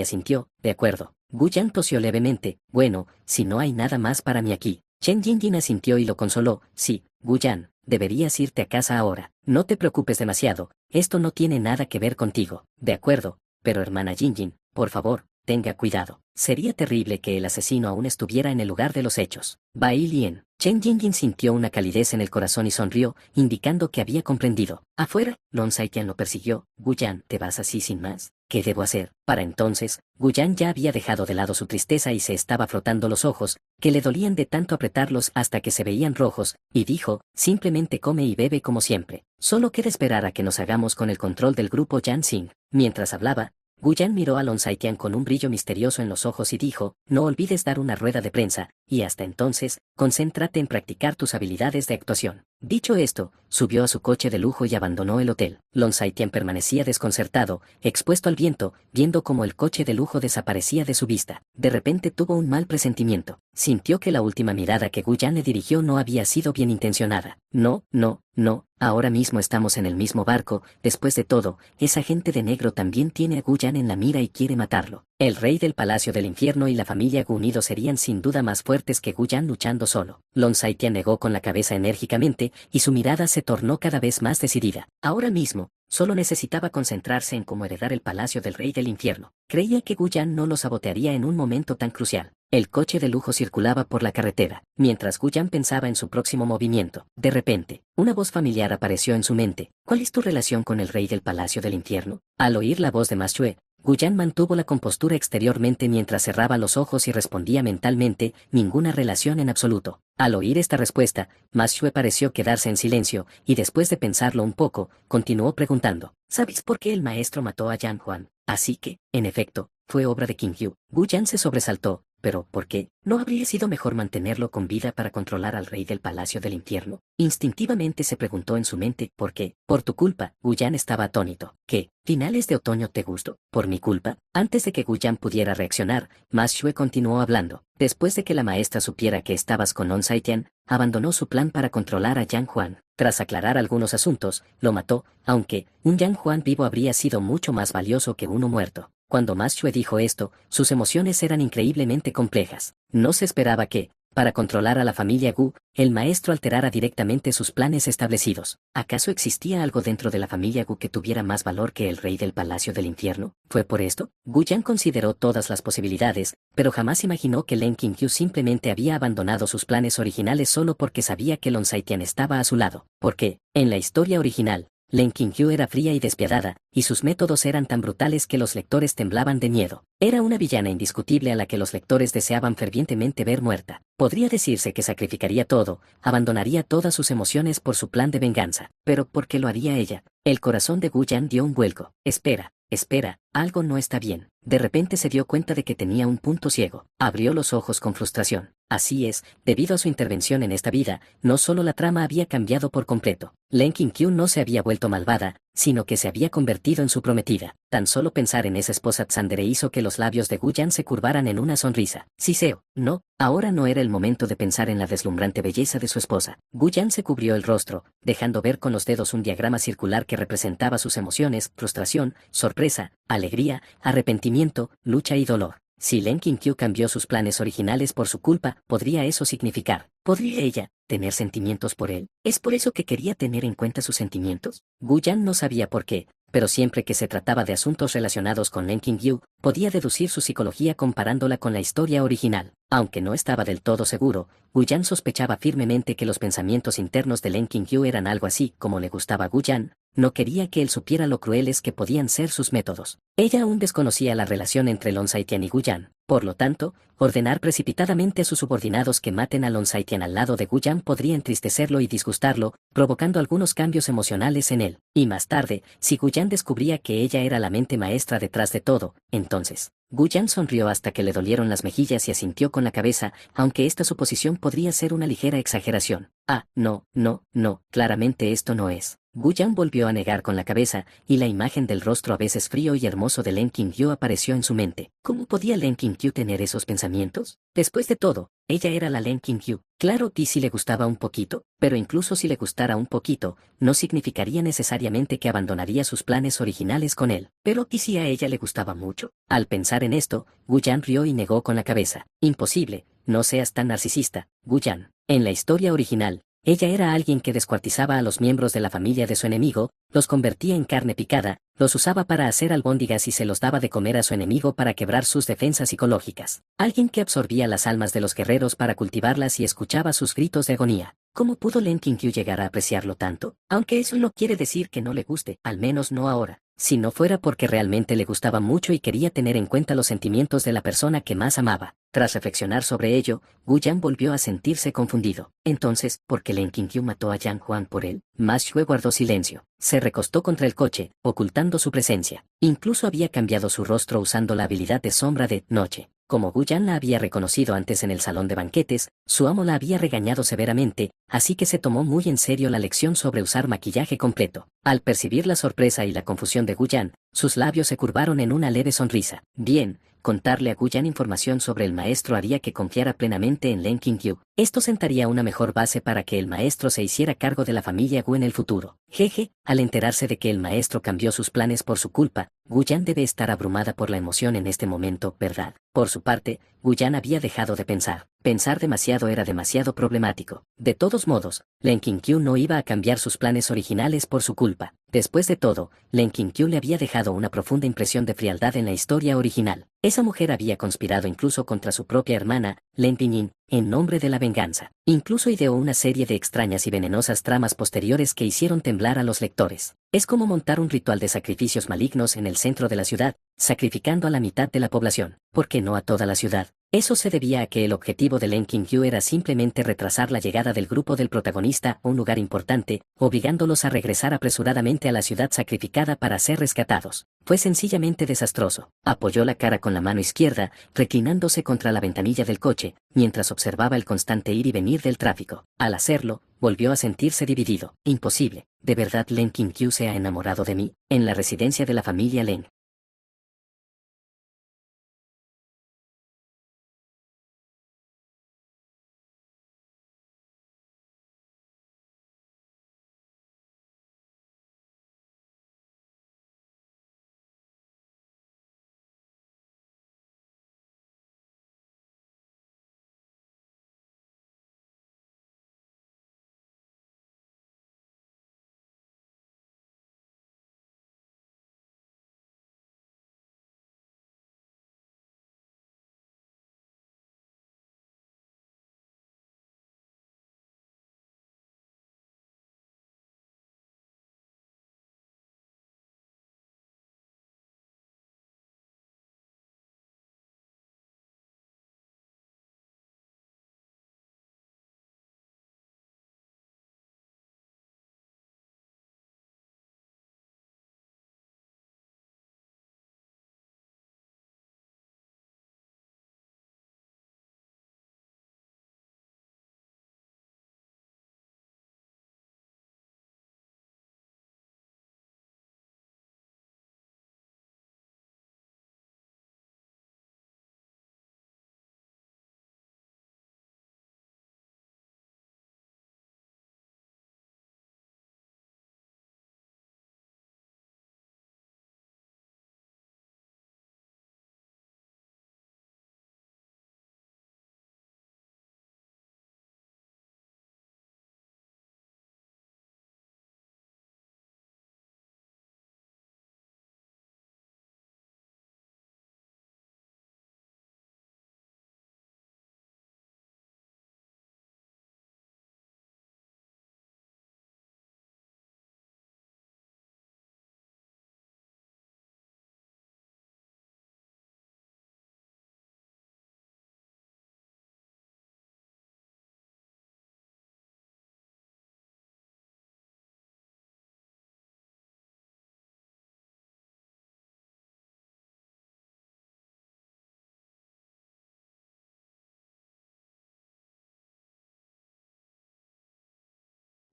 asintió, de acuerdo. Guyan tosió levemente, bueno, si no hay nada más para mí aquí. Chen Jingjing asintió y lo consoló, sí, Guyan, deberías irte a casa ahora. No te preocupes demasiado, esto no tiene nada que ver contigo. De acuerdo, pero hermana Jingjing, por favor, tenga cuidado. Sería terrible que el asesino aún estuviera en el lugar de los hechos. Bai Lien. Chen Jingjing sintió una calidez en el corazón y sonrió, indicando que había comprendido. Afuera, Lon Saitian lo persiguió. Guyan, ¿te vas así sin más? ¿Qué debo hacer? Para entonces, Guyan ya había dejado de lado su tristeza y se estaba frotando los ojos, que le dolían de tanto apretarlos hasta que se veían rojos, y dijo, simplemente come y bebe como siempre. Solo queda esperar a que nos hagamos con el control del grupo Yansing. Mientras hablaba, Guyan miró a Lon Saitian con un brillo misterioso en los ojos y dijo, no olvides dar una rueda de prensa, y hasta entonces, concéntrate en practicar tus habilidades de actuación. Dicho esto, subió a su coche de lujo y abandonó el hotel. Lon Saitian permanecía desconcertado, expuesto al viento, viendo cómo el coche de lujo desaparecía de su vista. De repente tuvo un mal presentimiento. Sintió que la última mirada que Guyan le dirigió no había sido bien intencionada. No, ahora mismo estamos en el mismo barco. Después de todo, esa gente de negro también tiene a Guyan en la mira y quiere matarlo. El rey del Palacio del Infierno y la familia Gu unidos serían sin duda más fuertes que Guyan luchando solo. Lon Saitian negó con la cabeza enérgicamente, y su mirada se tornó cada vez más decidida. Ahora mismo, solo necesitaba concentrarse en cómo heredar el Palacio del Rey del Infierno. Creía que Guyan no lo sabotearía en un momento tan crucial. El coche de lujo circulaba por la carretera, mientras Guyan pensaba en su próximo movimiento. De repente, una voz familiar apareció en su mente. ¿Cuál es tu relación con el rey del Palacio del Infierno? Al oír la voz de Ma Xue, Guyan mantuvo la compostura exteriormente mientras cerraba los ojos y respondía mentalmente, ninguna relación en absoluto. Al oír esta respuesta, Ma Xue pareció quedarse en silencio, y después de pensarlo un poco, continuó preguntando, ¿sabes por qué el maestro mató a Yang Huang? Así que, en efecto, fue obra de Qin Yu. Guyan se sobresaltó. ¿Pero por qué? ¿No habría sido mejor mantenerlo con vida para controlar al rey del Palacio del Infierno? Instintivamente se preguntó en su mente, ¿por qué? Por tu culpa. Guyan estaba atónito. ¿Qué? ¿Finales de otoño te gustó? ¿Por mi culpa? Antes de que Guyan pudiera reaccionar, Ma Xue continuó hablando. Después de que la maestra supiera que estabas con Lon Saitian, abandonó su plan para controlar a Yang Huang. Tras aclarar algunos asuntos, lo mató, aunque un Yang Huang vivo habría sido mucho más valioso que uno muerto. Cuando Ma Xue dijo esto, sus emociones eran increíblemente complejas. No se esperaba que, para controlar a la familia Gu, el maestro alterara directamente sus planes establecidos. ¿Acaso existía algo dentro de la familia Gu que tuviera más valor que el rey del Palacio del Infierno? ¿Fue por esto? Guyan consideró todas las posibilidades, pero jamás imaginó que Len Qingqiu simplemente había abandonado sus planes originales solo porque sabía que Lon Saitian estaba a su lado. Porque, en la historia original, Len Qingqiu era fría y despiadada, y sus métodos eran tan brutales que los lectores temblaban de miedo. Era una villana indiscutible a la que los lectores deseaban fervientemente ver muerta. Podría decirse que sacrificaría todo, abandonaría todas sus emociones por su plan de venganza. Pero ¿por qué lo haría ella? El corazón de Guyan dio un vuelco. Espera, algo no está bien. De repente se dio cuenta de que tenía un punto ciego. Abrió los ojos con frustración. Así es, debido a su intervención en esta vida, no solo la trama había cambiado por completo. Len Qingqiu no se había vuelto malvada, sino que se había convertido en su prometida. Tan solo pensar en esa esposa tsandere hizo que los labios de Guyan se curvaran en una sonrisa. Siseo, no, ahora no era el momento de pensar en la deslumbrante belleza de su esposa. Guyan se cubrió el rostro, dejando ver con los dedos un diagrama circular que representaba sus emociones, frustración, sorpresa, alegría, arrepentimiento, lucha y dolor. Si Len Qingqiu cambió sus planes originales por su culpa, ¿podría eso significar? ¿Podría ella tener sentimientos por él? ¿Es por eso que quería tener en cuenta sus sentimientos? Guyan no sabía por qué, pero siempre que se trataba de asuntos relacionados con Len Qingyu, podía deducir su psicología comparándola con la historia original. Aunque no estaba del todo seguro, Guyan sospechaba firmemente que los pensamientos internos de Len Qingyu eran algo así como le gustaba a Guyan. No quería que él supiera lo crueles que podían ser sus métodos. Ella aún desconocía la relación entre Lon Saitian y Guyan. Por lo tanto, ordenar precipitadamente a sus subordinados que maten a Lon Saitian al lado de Guyan podría entristecerlo y disgustarlo, provocando algunos cambios emocionales en él. Y más tarde, si Guyan descubría que ella era la mente maestra detrás de todo, entonces, Guyan sonrió hasta que le dolieron las mejillas y asintió con la cabeza, aunque esta suposición podría ser una ligera exageración. Ah, no, no, no, claramente esto no es. Guyan volvió a negar con la cabeza, y la imagen del rostro a veces frío y hermoso de Len Qingyu apareció en su mente. ¿Cómo podía Len Qingyu tener esos pensamientos? Después de todo, ella era la Len Qingyu. Claro que sí le gustaba un poquito, pero incluso si le gustara un poquito, no significaría necesariamente que abandonaría sus planes originales con él. Pero ¿y si a ella le gustaba mucho? Al pensar en esto, Guyan rió y negó con la cabeza. Imposible, no seas tan narcisista, Guyan. En la historia original, ella era alguien que descuartizaba a los miembros de la familia de su enemigo, los convertía en carne picada, los usaba para hacer albóndigas y se los daba de comer a su enemigo para quebrar sus defensas psicológicas. Alguien que absorbía las almas de los guerreros para cultivarlas y escuchaba sus gritos de agonía. ¿Cómo pudo Len Qingyu llegar a apreciarlo tanto? Aunque eso no quiere decir que no le guste, al menos no ahora. Si no fuera porque realmente le gustaba mucho y quería tener en cuenta los sentimientos de la persona que más amaba. Tras reflexionar sobre ello, Guyan volvió a sentirse confundido. Entonces, ¿por qué Len Qingyu mató a Yang Huang por él? Ma Xue guardó silencio. Se recostó contra el coche, ocultando su presencia. Incluso había cambiado su rostro usando la habilidad de sombra de noche. Como Guyan la había reconocido antes en el salón de banquetes, su amo la había regañado severamente, así que se tomó muy en serio la lección sobre usar maquillaje completo. Al percibir la sorpresa y la confusión de Guyan, sus labios se curvaron en una leve sonrisa. Bien, contarle a Guyan información sobre el maestro haría que confiara plenamente en Len Qingyu. Esto sentaría una mejor base para que el maestro se hiciera cargo de la familia Gu en el futuro. Jeje, al enterarse de que el maestro cambió sus planes por su culpa, Guyan debe estar abrumada por la emoción en este momento, ¿verdad? Por su parte, Guyan había dejado de pensar. Pensar demasiado era demasiado problemático. De todos modos, Len Qingyu no iba a cambiar sus planes originales por su culpa. Después de todo, Len Qingyu le había dejado una profunda impresión de frialdad en la historia original. Esa mujer había conspirado incluso contra su propia hermana, Len Pinyin, en nombre de la venganza. Incluso ideó una serie de extrañas y venenosas tramas posteriores que hicieron temblar a los lectores. Es como montar un ritual de sacrificios malignos en el centro de la ciudad, sacrificando a la mitad de la población. ¿Por qué no a toda la ciudad? Eso se debía a que el objetivo de Len Qingyu era simplemente retrasar la llegada del grupo del protagonista a un lugar importante, obligándolos a regresar apresuradamente a la ciudad sacrificada para ser rescatados. Fue sencillamente desastroso. Apoyó la cara con la mano izquierda, reclinándose contra la ventanilla del coche, mientras observaba el constante ir y venir del tráfico. Al hacerlo, volvió a sentirse dividido. Imposible. ¿De verdad Len Qingyu se ha enamorado de mí? En la residencia de la familia Len.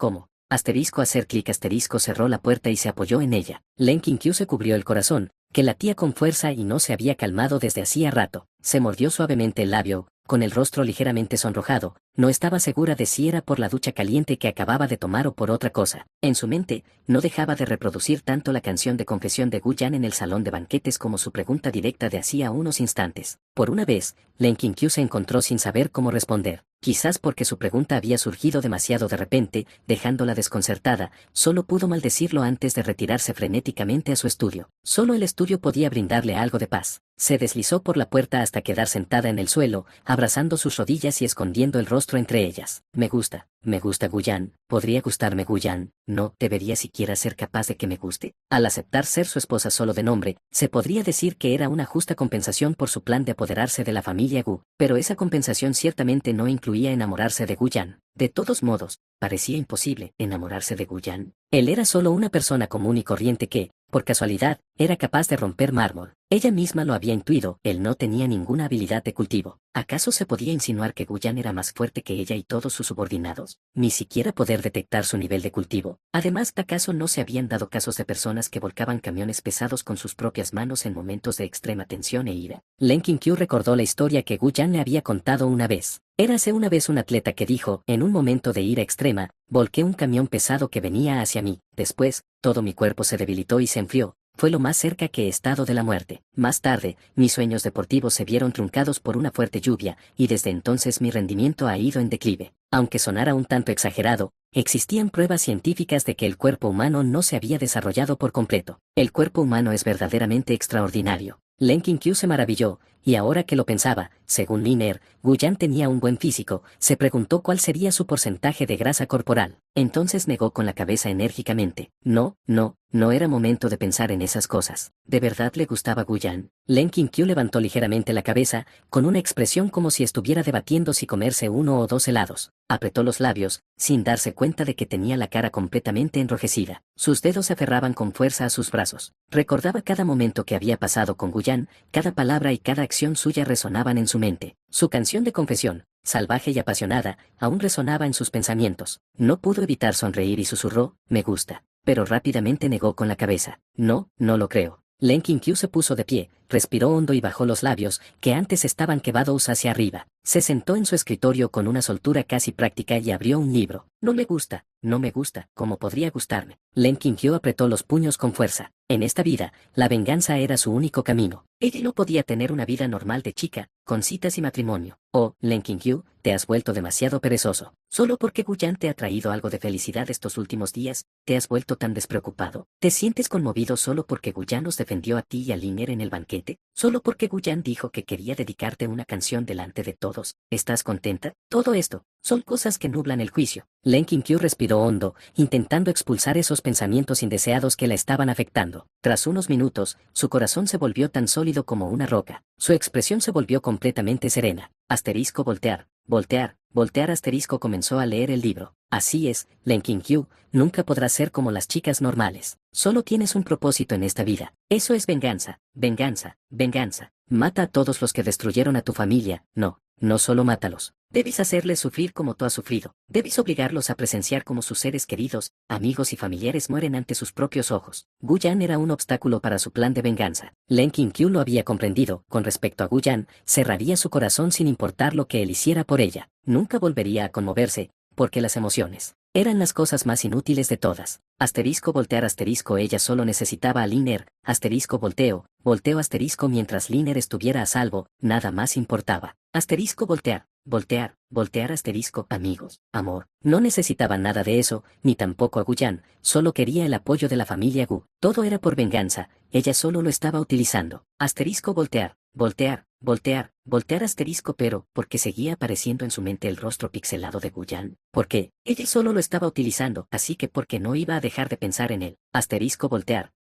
¿Cómo? Asterisco hacer clic asterisco cerró la puerta y se apoyó en ella. Len Qinkyu se cubrió el corazón, que latía con fuerza y no se había calmado desde hacía rato. Se mordió suavemente el labio, con el rostro ligeramente sonrojado. No estaba segura de si era por la ducha caliente que acababa de tomar o por otra cosa. En su mente, no dejaba de reproducir tanto la canción de confesión de Gu Yan en el salón de banquetes como su pregunta directa de hacía unos instantes. Por una vez, Len Qinkyu se encontró sin saber cómo responder. Quizás porque su pregunta había surgido demasiado de repente, dejándola desconcertada, solo pudo maldecirlo antes de retirarse frenéticamente a su estudio. Solo el estudio podía brindarle algo de paz. Se deslizó por la puerta hasta quedar sentada en el suelo, abrazando sus rodillas y escondiendo el rostro entre ellas. Me gusta Gu Yan, podría gustarme Gu Yan, no, debería siquiera ser capaz de que me guste. Al aceptar ser su esposa solo de nombre, se podría decir que era una justa compensación por su plan de apoderarse de la familia Gu, pero esa compensación ciertamente no incluía enamorarse de Gu Yan. De todos modos, parecía imposible enamorarse de Gu Yan. Él era solo una persona común y corriente que, por casualidad, era capaz de romper mármol. Ella misma lo había intuido, él no tenía ninguna habilidad de cultivo. ¿Acaso se podía insinuar que Gu Yan era más fuerte que ella y todos sus subordinados? Ni siquiera poder detectar su nivel de cultivo. Además, ¿acaso no se habían dado casos de personas que volcaban camiones pesados con sus propias manos en momentos de extrema tensión e ira? Len Qinkyu recordó la historia que Gu Yan le había contado una vez. Érase una vez un atleta que dijo, en un momento de ira extrema, volqué un camión pesado que venía hacia mí. Después, todo mi cuerpo se debilitó y se enfrió. Fue lo más cerca que he estado de la muerte. Más tarde, mis sueños deportivos se vieron truncados por una fuerte lluvia, y desde entonces mi rendimiento ha ido en declive. Aunque sonara un tanto exagerado, existían pruebas científicas de que el cuerpo humano no se había desarrollado por completo. El cuerpo humano es verdaderamente extraordinario. Len Qinkyu se maravilló, y ahora que lo pensaba, según Liner, Gu Yan tenía un buen físico, se preguntó cuál sería su porcentaje de grasa corporal. Entonces negó con la cabeza enérgicamente. No era momento de pensar en esas cosas. ¿De verdad le gustaba Gu Yan? Len Qinkyu levantó ligeramente la cabeza, con una expresión como si estuviera debatiendo si comerse 1 o 2 helados. Apretó los labios, sin darse cuenta de que tenía la cara completamente enrojecida. Sus dedos se aferraban con fuerza a sus brazos. Recordaba cada momento que había pasado con Gu Yan, cada palabra y cada acción suya resonaban en su mente. Su canción de confesión, salvaje y apasionada, aún resonaba en sus pensamientos. No pudo evitar sonreír y susurró, me gusta. Pero rápidamente negó con la cabeza. No lo creo. Len Qinkyu se puso de pie, respiró hondo y bajó los labios, que antes estaban quebrados hacia arriba. Se sentó en su escritorio con una soltura casi práctica y abrió un libro. No me gusta, ¿cómo podría gustarme? Len Qinkyu apretó los puños con fuerza. En esta vida, la venganza era su único camino. Ella no podía tener una vida normal de chica, con citas y matrimonio. Oh, Len Qinkyu, te has vuelto demasiado perezoso. Solo porque Gu Yan te ha traído algo de felicidad estos últimos días, te has vuelto tan despreocupado. ¿Te sientes conmovido solo porque Gu Yan nos defendió a ti y a Liner en el banquete? ¿Solo porque Gu Yan dijo que quería dedicarte una canción delante de todos? ¿Estás contenta? Todo esto son cosas que nublan el juicio. Len Qinkyu respiró hondo, intentando expulsar esos pensamientos indeseados que la estaban afectando. Tras unos minutos, su corazón se volvió tan sólido como una roca. Su expresión se volvió completamente serena. Asterisco voltear asterisco comenzó a leer el libro. Así es, Len Qinkyu, nunca podrás ser como las chicas normales. Solo tienes un propósito en esta vida. Eso es venganza. Mata a todos los que destruyeron a tu familia. No solo mátalos. Debes hacerles sufrir como tú has sufrido. Debes obligarlos a presenciar cómo sus seres queridos, amigos y familiares mueren ante sus propios ojos. Gu Yan era un obstáculo para su plan de venganza. Len Qinkyu lo había comprendido. Con respecto a Gu Yan, cerraría su corazón sin importar lo que él hiciera por ella. Nunca volvería a conmoverse, porque las emociones eran las cosas más inútiles de todas. Asterisco voltear asterisco ella solo necesitaba a Liner, asterisco volteo asterisco mientras Liner estuviera a salvo, nada más importaba. Asterisco voltear asterisco amigos, amor. No necesitaba nada de eso, ni tampoco a Gu Yan, solo quería el apoyo de la familia Gu. Todo era por venganza, ella solo lo estaba utilizando. Asterisco voltear asterisco pero, porque seguía apareciendo en su mente el rostro pixelado de Gu Yan. ¿Por qué? Ella solo lo estaba utilizando, así que porque no iba a dejar de pensar en él. Asterisco voltear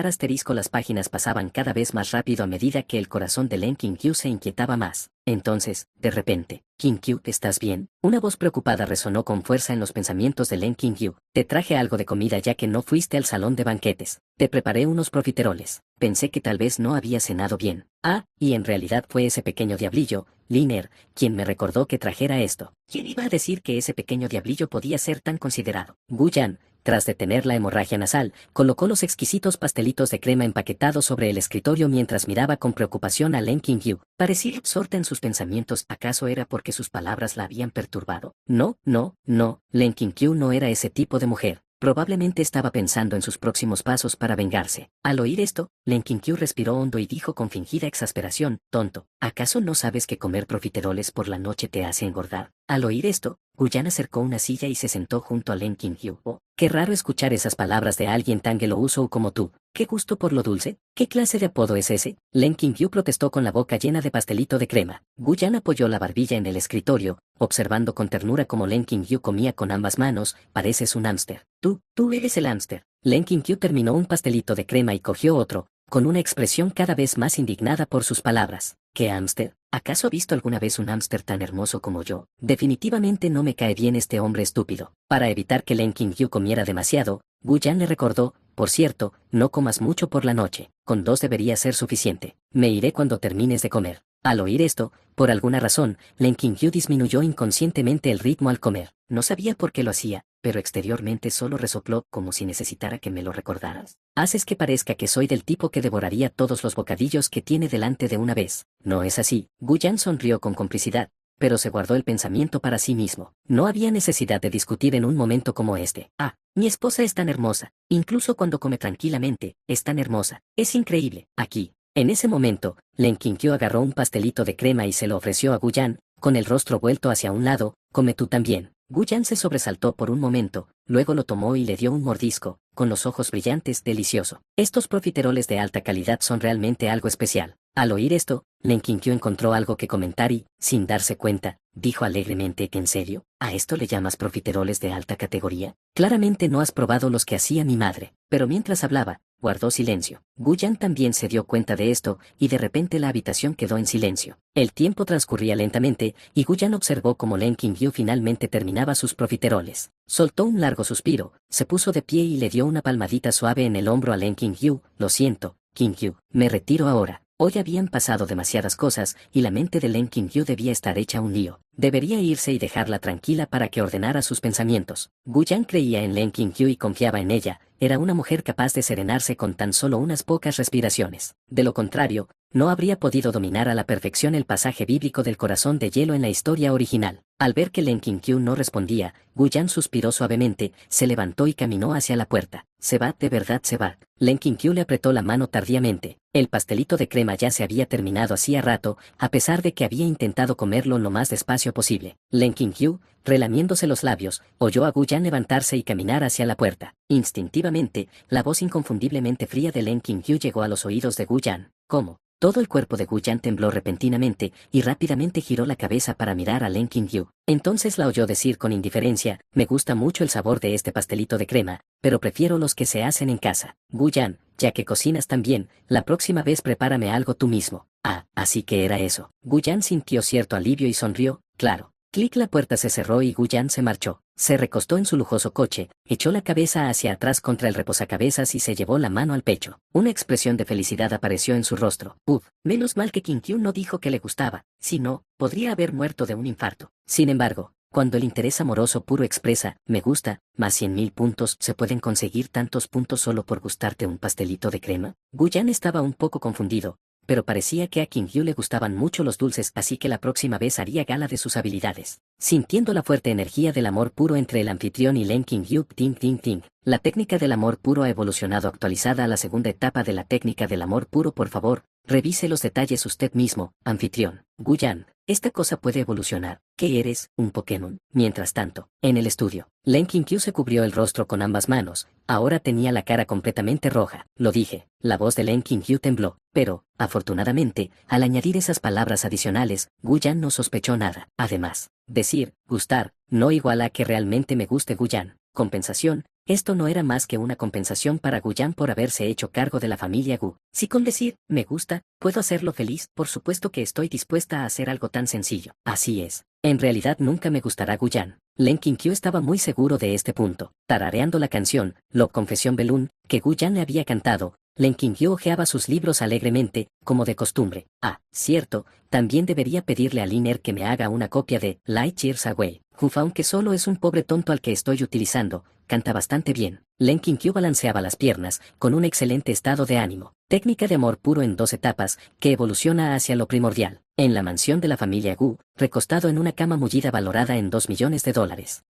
asterisco las páginas pasaban cada vez más rápido a medida que el corazón de Len Qinkyu se inquietaba más. Entonces, de repente, Qinkyu, ¿estás bien? Una voz preocupada resonó con fuerza en los pensamientos de Len Qinkyu. Te traje algo de comida ya que no fuiste al salón de banquetes. Te preparé unos profiteroles. pensé que tal vez no había cenado bien. Ah, y en realidad fue ese pequeño diablillo, Liner, quien me recordó que trajera esto. ¿Quién iba a decir que ese pequeño diablillo podía ser tan considerado? Gu Yan, tras detener la hemorragia nasal, colocó los exquisitos pastelitos de crema empaquetados sobre el escritorio mientras miraba con preocupación a Len Qingyu. Parecía absorta en sus pensamientos. ¿Acaso era porque sus palabras la habían perturbado? No, no, no, Len Qingyu no era ese tipo de mujer. Probablemente estaba pensando en sus próximos pasos para vengarse. Al oír esto, Len Qingyu respiró hondo y dijo con fingida exasperación: tonto, ¿acaso no sabes que comer profiteroles por la noche te hace engordar? Al oír esto, Gu Yan acercó una silla y se sentó junto a Len Qingyu. Oh, qué raro escuchar esas palabras de alguien tan gelouso como tú. ¿Qué gusto por lo dulce? ¿Qué clase de apodo es ese? Len Qingyu protestó con la boca llena de pastelito de crema. Gu Yan apoyó la barbilla en el escritorio, observando con ternura cómo Len Qingyu comía con ambas manos. Pareces un hámster. Tú eres el hámster. Len Qingyu terminó un pastelito de crema y cogió otro, con una expresión cada vez más indignada por sus palabras. ¿Qué hámster? ¿Acaso ha visto alguna vez un hámster tan hermoso como yo? Definitivamente no me cae bien este hombre estúpido. Para evitar que Len Qingyu comiera demasiado, Gu Yan le recordó: por cierto, no comas mucho por la noche, con 2 debería ser suficiente. Me iré cuando termines de comer. Al oír esto, por alguna razón, Len Qingyu disminuyó inconscientemente el ritmo al comer. No sabía por qué lo hacía, pero exteriormente solo resopló como si necesitara que me lo recordaras. Haces que parezca que soy del tipo que devoraría todos los bocadillos que tiene delante de una vez. No es así. Gu Yan sonrió con complicidad, pero se guardó el pensamiento para sí mismo. No había necesidad de discutir en un momento como este. Ah, mi esposa es tan hermosa, incluso cuando come tranquilamente, es tan hermosa. Es increíble. Aquí. En ese momento, Len Qingyu agarró un pastelito de crema y se lo ofreció a Gu Yan, con el rostro vuelto hacia un lado: come tú también. Gu Yan se sobresaltó por un momento, luego lo tomó y le dio un mordisco, con los ojos brillantes. Delicioso. Estos profiteroles de alta calidad son realmente algo especial. Al oír esto, Len Qingyu encontró algo que comentar y, sin darse cuenta, dijo alegremente: ¿en serio? ¿A esto le llamas profiteroles de alta categoría? Claramente no has probado los que hacía mi madre. Pero mientras hablaba, guardó silencio. Gu Yan también se dio cuenta de esto, y de repente la habitación quedó en silencio. El tiempo transcurría lentamente, y Gu Yan observó cómo Len Qingyu finalmente terminaba sus profiteroles. Soltó un largo suspiro, se puso de pie y le dio una palmadita suave en el hombro a Len Qingyu. Lo siento, Qingyu, me retiro ahora. Hoy habían pasado demasiadas cosas, y la mente de Len Qingyu debía estar hecha un lío. Debería irse y dejarla tranquila para que ordenara sus pensamientos. Gu Yan creía en Len Qingyu y confiaba en ella. Era una mujer capaz de serenarse con tan solo unas pocas respiraciones. De lo contrario, no habría podido dominar a la perfección el pasaje bíblico del corazón de hielo en la historia original. Al ver que Len Qingyu no respondía, Gu Yan suspiró suavemente, se levantó y caminó hacia la puerta. Se va, de verdad se va. Len Qingyu le apretó la mano tardíamente. El pastelito de crema ya se había terminado hacía rato, a pesar de que había intentado comerlo lo más despacio posible. Len Qingyu, relamiéndose los labios, oyó a Gu Yan levantarse y caminar hacia la puerta. Instintivamente, la voz inconfundiblemente fría de Len Qingyu llegó a los oídos de Gu Yan. ¿Cómo? Todo el cuerpo de Gu Yan tembló repentinamente, y rápidamente giró la cabeza para mirar a Len Qingyu. Entonces la oyó decir con indiferencia: me gusta mucho el sabor de este pastelito de crema, pero prefiero los que se hacen en casa. Gu Yan, ya que cocinas tan bien, la próxima vez prepárame algo tú mismo. Ah, así que era eso. Gu Yan sintió cierto alivio y sonrió. Claro. Clic, la puerta se cerró y Gu Yan se marchó. Se recostó en su lujoso coche, echó la cabeza hacia atrás contra el reposacabezas y se llevó la mano al pecho. Una expresión de felicidad apareció en su rostro. Menos mal que Qingyu no dijo que le gustaba, si no, podría haber muerto de un infarto. Sin embargo, cuando el interés amoroso puro expresa: me gusta, más 100.000 puntos, ¿se pueden conseguir tantos puntos solo por gustarte un pastelito de crema? Gu Yan estaba un poco confundido, pero parecía que a Qingyu le gustaban mucho los dulces, así que la próxima vez haría gala de sus habilidades. Sintiendo la fuerte energía del amor puro entre el anfitrión y Len Qingyu, ting ting ting. La técnica del amor puro ha evolucionado, actualizada a la segunda etapa de la técnica del amor puro. Por favor, revise los detalles usted mismo, anfitrión. Gu Yan, esta cosa puede evolucionar. ¿Qué eres, un Pokémon? Mientras tanto, en el estudio, Len Qingyu se cubrió el rostro con ambas manos. Ahora tenía la cara completamente roja. Lo dije. La voz de Len Qingyu tembló, pero, afortunadamente, al añadir esas palabras adicionales, Gu Yan no sospechó nada. Además, decir, gustar, no iguala a que realmente me guste Gu Yan. Compensación, esto no era más que una compensación para Gu Yan por haberse hecho cargo de la familia Gu. Si con decir, me gusta, puedo hacerlo feliz, por supuesto que estoy dispuesta a hacer algo tan sencillo. Así es. En realidad nunca me gustará Gu Yan. Len Qingyu estaba muy seguro de este punto. Tarareando la canción, Love Confession Balloon, que Gu Yan le había cantado, Len Qingyu hojeaba sus libros alegremente, como de costumbre. Ah, cierto, también debería pedirle a Liner que me haga una copia de Light Years Away. Uf, aunque solo es un pobre tonto al que estoy utilizando, canta bastante bien. Len Qingyu balanceaba las piernas, con un excelente estado de ánimo. Técnica de amor puro en 2 etapas, que evoluciona hacia lo primordial. En la mansión de la familia Gu, recostado en una cama mullida valorada en $2 millones,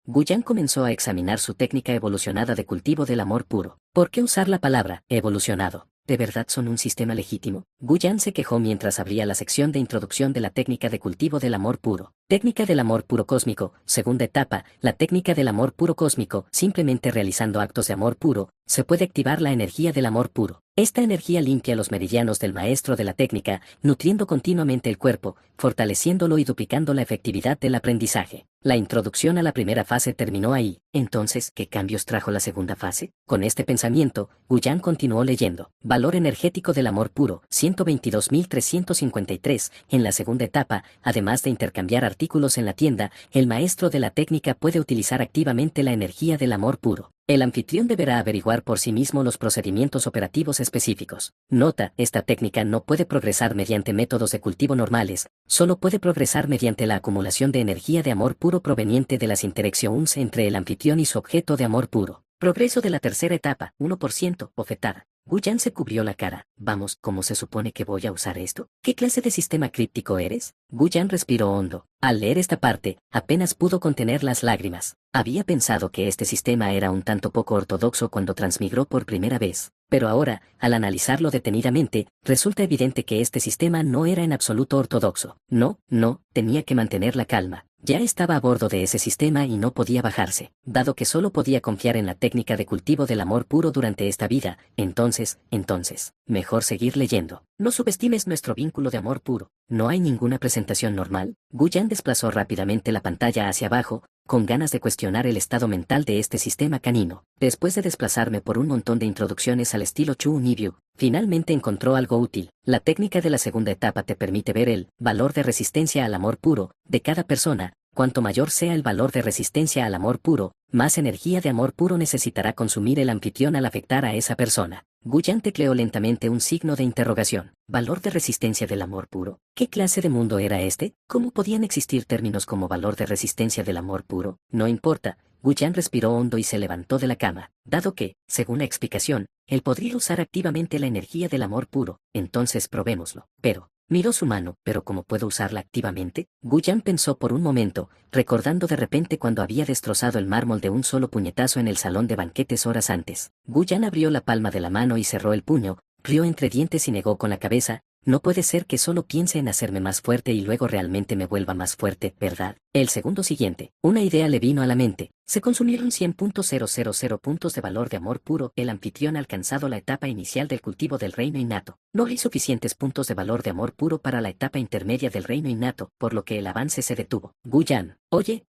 Gu Yan comenzó a examinar su técnica evolucionada de cultivo del amor puro. ¿Por qué usar la palabra evolucionado? ¿De verdad son un sistema legítimo? Gu Yan se quejó mientras abría la sección de introducción de la técnica de cultivo del amor puro. Técnica del amor puro cósmico, segunda etapa. La técnica del amor puro cósmico, simplemente realizando actos de amor puro, se puede activar la energía del amor puro. Esta energía limpia los meridianos del maestro de la técnica, nutriendo continuamente el cuerpo, fortaleciéndolo y duplicando la efectividad del aprendizaje. La introducción a la primera fase terminó ahí. Entonces, ¿qué cambios trajo la segunda fase? Con este pensamiento, Gu Yan continuó leyendo. Valor energético del amor puro, 122.353. En la segunda etapa, además de intercambiar artículos en la tienda, el maestro de la técnica puede utilizar activamente la energía del amor puro. El anfitrión deberá averiguar por sí mismo los procedimientos operativos específicos. Nota, esta técnica no puede progresar mediante métodos de cultivo normales, solo puede progresar mediante la acumulación de energía de amor puro proveniente de las interacciones entre el anfitrión y su objeto de amor puro. Progreso de la tercera etapa, 1%, bofetada. Gu Yan se cubrió la cara. Vamos, ¿cómo se supone que voy a usar esto? ¿Qué clase de sistema críptico eres? Gu Yan respiró hondo. Al leer esta parte, apenas pudo contener las lágrimas. Había pensado que este sistema era un tanto poco ortodoxo cuando transmigró por primera vez. Pero ahora, al analizarlo detenidamente, resulta evidente que este sistema no era en absoluto ortodoxo. No, tenía que mantener la calma. Ya estaba a bordo de ese sistema y no podía bajarse. Dado que solo podía confiar en la técnica de cultivo del amor puro durante esta vida, entonces, mejor seguir leyendo. No subestimes nuestro vínculo de amor puro. ¿No hay ninguna presentación normal? Gu Yan desplazó rápidamente la pantalla hacia abajo, con ganas de cuestionar el estado mental de este sistema canino. Después de desplazarme por un montón de introducciones al estilo Chu Nibyu, finalmente encontró algo útil. La técnica de la segunda etapa te permite ver el valor de resistencia al amor puro de cada persona. Cuanto mayor sea el valor de resistencia al amor puro, más energía de amor puro necesitará consumir el anfitrión al afectar a esa persona. Gu Yan tecleó lentamente un signo de interrogación. ¿Valor de resistencia del amor puro? ¿Qué clase de mundo era este? ¿Cómo podían existir términos como valor de resistencia del amor puro? No importa. Gu Yan respiró hondo y se levantó de la cama. Dado que, según la explicación, él podría usar activamente la energía del amor puro, entonces probémoslo. Pero, miró su mano, ¿pero cómo puedo usarla activamente? Gu Yan pensó por un momento, recordando de repente cuando había destrozado el mármol de un solo puñetazo en el salón de banquetes horas antes. Gu Yan abrió la palma de la mano y cerró el puño, rió entre dientes y negó con la cabeza. No puede ser que solo piense en hacerme más fuerte y luego realmente me vuelva más fuerte, ¿verdad? El segundo siguiente, una idea le vino a la mente. Se consumieron 100.000 puntos de valor de amor puro. El anfitrión ha alcanzado la etapa inicial del cultivo del reino innato. No hay suficientes puntos de valor de amor puro para la etapa intermedia del reino innato, por lo que el avance se detuvo. Gu Yan, oye,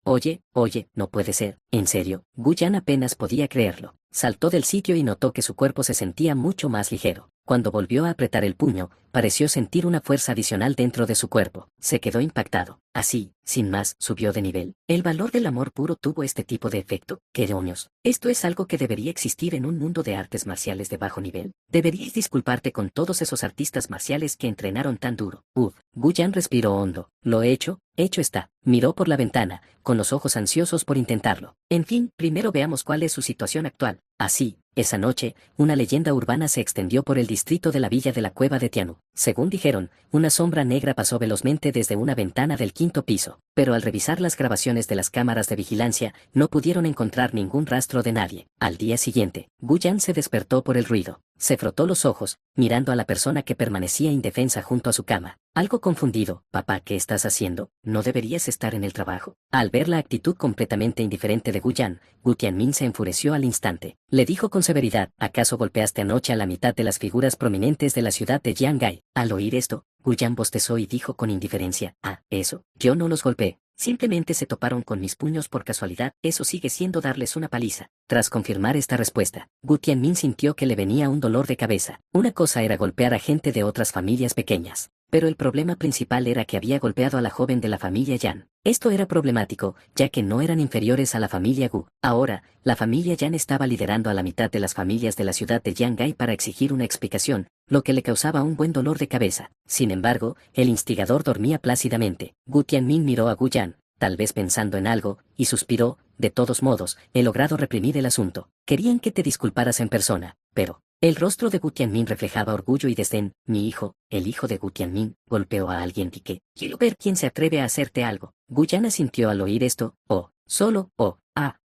no puede ser. ¿En serio? Gu Yan apenas podía creerlo. Saltó del sitio y notó que su cuerpo se sentía mucho más ligero. Cuando volvió a apretar el puño, pareció sentir una fuerza adicional dentro de su cuerpo. Se quedó impactado. Así, sin más, subió de nivel. ¿El valor del amor puro tuvo este tipo de efecto? ¡Qué demonios! Esto es algo que debería existir en un mundo de artes marciales de bajo nivel. Deberías disculparte con todos esos artistas marciales que entrenaron tan duro. Gu Yan respiró hondo. Lo hecho está. Miró por la ventana, con los ojos ansiosos por intentarlo. En fin, primero veamos cuál es su situación actual. Así, esa noche, una leyenda urbana se extendió por el distrito de la villa de la cueva de Tianhu. Según dijeron, una sombra negra pasó velozmente desde una ventana del 5º piso, pero al revisar las grabaciones de las cámaras de vigilancia, no pudieron encontrar ningún rastro de nadie. Al día siguiente, Gu Yan se despertó por el ruido. Se frotó los ojos, mirando a la persona que permanecía indefensa junto a su cama. Algo confundido. Papá, ¿qué estás haciendo? ¿No deberías estar en el trabajo? Al ver la actitud completamente indiferente de Gu Yan, Gu Tianmin se enfureció al instante. Le dijo con severidad, ¿acaso golpeaste anoche a la mitad de las figuras prominentes de la ciudad de Jiangai? Al oír esto, Gu Yan bostezó y dijo con indiferencia, eso, yo no los golpeé. Simplemente se toparon con mis puños por casualidad. Eso sigue siendo darles una paliza. Tras confirmar esta respuesta, Gu Tianmin sintió que le venía un dolor de cabeza. Una cosa era golpear a gente de otras familias pequeñas. pero el problema principal era que había golpeado a la joven de la familia Yan. Esto era problemático, ya que no eran inferiores a la familia Gu. Ahora, la familia Yan estaba liderando a la mitad de las familias de la ciudad de Yangai para exigir una explicación, lo que le causaba un buen dolor de cabeza. Sin embargo, el instigador dormía plácidamente. Gu Tianmin miró a Gu Yan, tal vez pensando en algo, y suspiró. De todos modos, he logrado reprimir el asunto. Querían que te disculparas en persona, pero... El rostro de Gu Tianmin reflejaba orgullo y desdén. Mi hijo, el hijo de Gu Tianmin, golpeó a alguien y que... Quiero ver quién se atreve a hacerte algo. Gu Yan asintió al oír esto.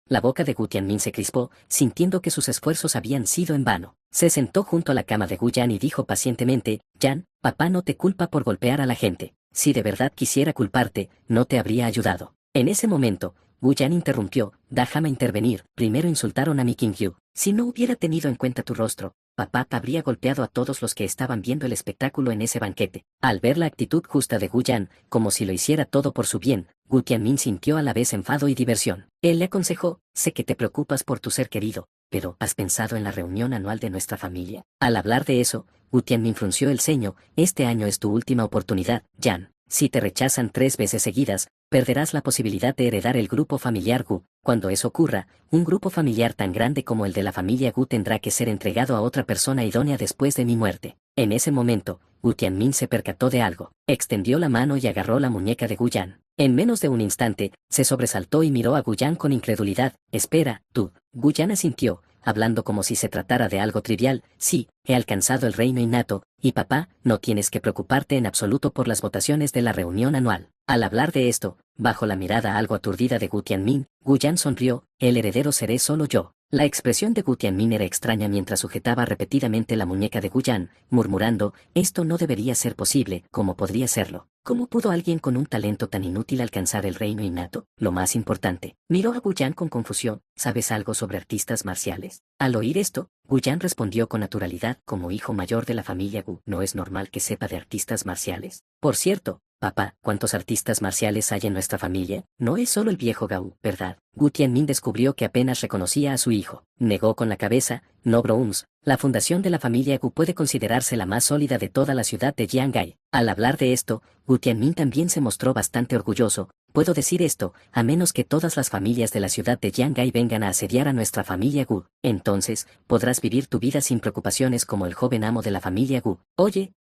La boca de Gu Tianmin se crispó, sintiendo que sus esfuerzos habían sido en vano. Se sentó junto a la cama de Gu Yan y dijo pacientemente, Yan, papá no te culpa por golpear a la gente. Si de verdad quisiera culparte, no te habría ayudado. En ese momento, Gu Yan interrumpió, déjame intervenir. Primero insultaron a mi Qingyu. Si no hubiera tenido en cuenta tu rostro, papá habría golpeado a todos los que estaban viendo el espectáculo en ese banquete. Al ver la actitud justa de Gu Yan, como si lo hiciera todo por su bien, Gu Tianmin sintió a la vez enfado y diversión. Él le aconsejó, sé que te preocupas por tu ser querido, pero ¿has pensado en la reunión anual de nuestra familia? Al hablar de eso, Gu Tianmin frunció el ceño. Este año es tu última oportunidad, Yan. Si te rechazan 3 veces seguidas, perderás la posibilidad de heredar el grupo familiar Gu. Cuando eso ocurra, un grupo familiar tan grande como el de la familia Gu tendrá que ser entregado a otra persona idónea después de mi muerte. En ese momento, Gu Tianmin se percató de algo. Extendió la mano y agarró la muñeca de Gu Yan. En menos de un instante, se sobresaltó y miró a Gu Yan con incredulidad. Espera, tú. Gu Yan asintió, hablando como si se tratara de algo trivial. Sí, he alcanzado el reino innato, y papá, no tienes que preocuparte en absoluto por las votaciones de la reunión anual. Al hablar de esto, bajo la mirada algo aturdida de Gu Tianmin, Gu Yan sonrió, el heredero seré solo yo. La expresión de Gu Tianmin era extraña mientras sujetaba repetidamente la muñeca de Gu Yan, murmurando, esto no debería ser posible, ¿cómo podría serlo? ¿Cómo pudo alguien con un talento tan inútil alcanzar el reino innato? Lo más importante, miró a Gu Yan con confusión, ¿sabes algo sobre artistas marciales? Al oír esto, Gu Yan respondió con naturalidad, como hijo mayor de la familia Gu, ¿no es normal que sepa de artistas marciales? Por cierto, papá, ¿cuántos artistas marciales hay en nuestra familia? No es solo el viejo Gao, ¿verdad? Gu Tianmin descubrió que apenas reconocía a su hijo. Negó con la cabeza, no Brooms. La fundación de la familia Gu puede considerarse la más sólida de toda la ciudad de Jiangai. Al hablar de esto, Gu Tianmin también se mostró bastante orgulloso. Puedo decir esto, a menos que todas las familias de la ciudad de Jiangai vengan a asediar a nuestra familia Gu. Entonces, podrás vivir tu vida sin preocupaciones como el joven amo de la familia Gu. Oye,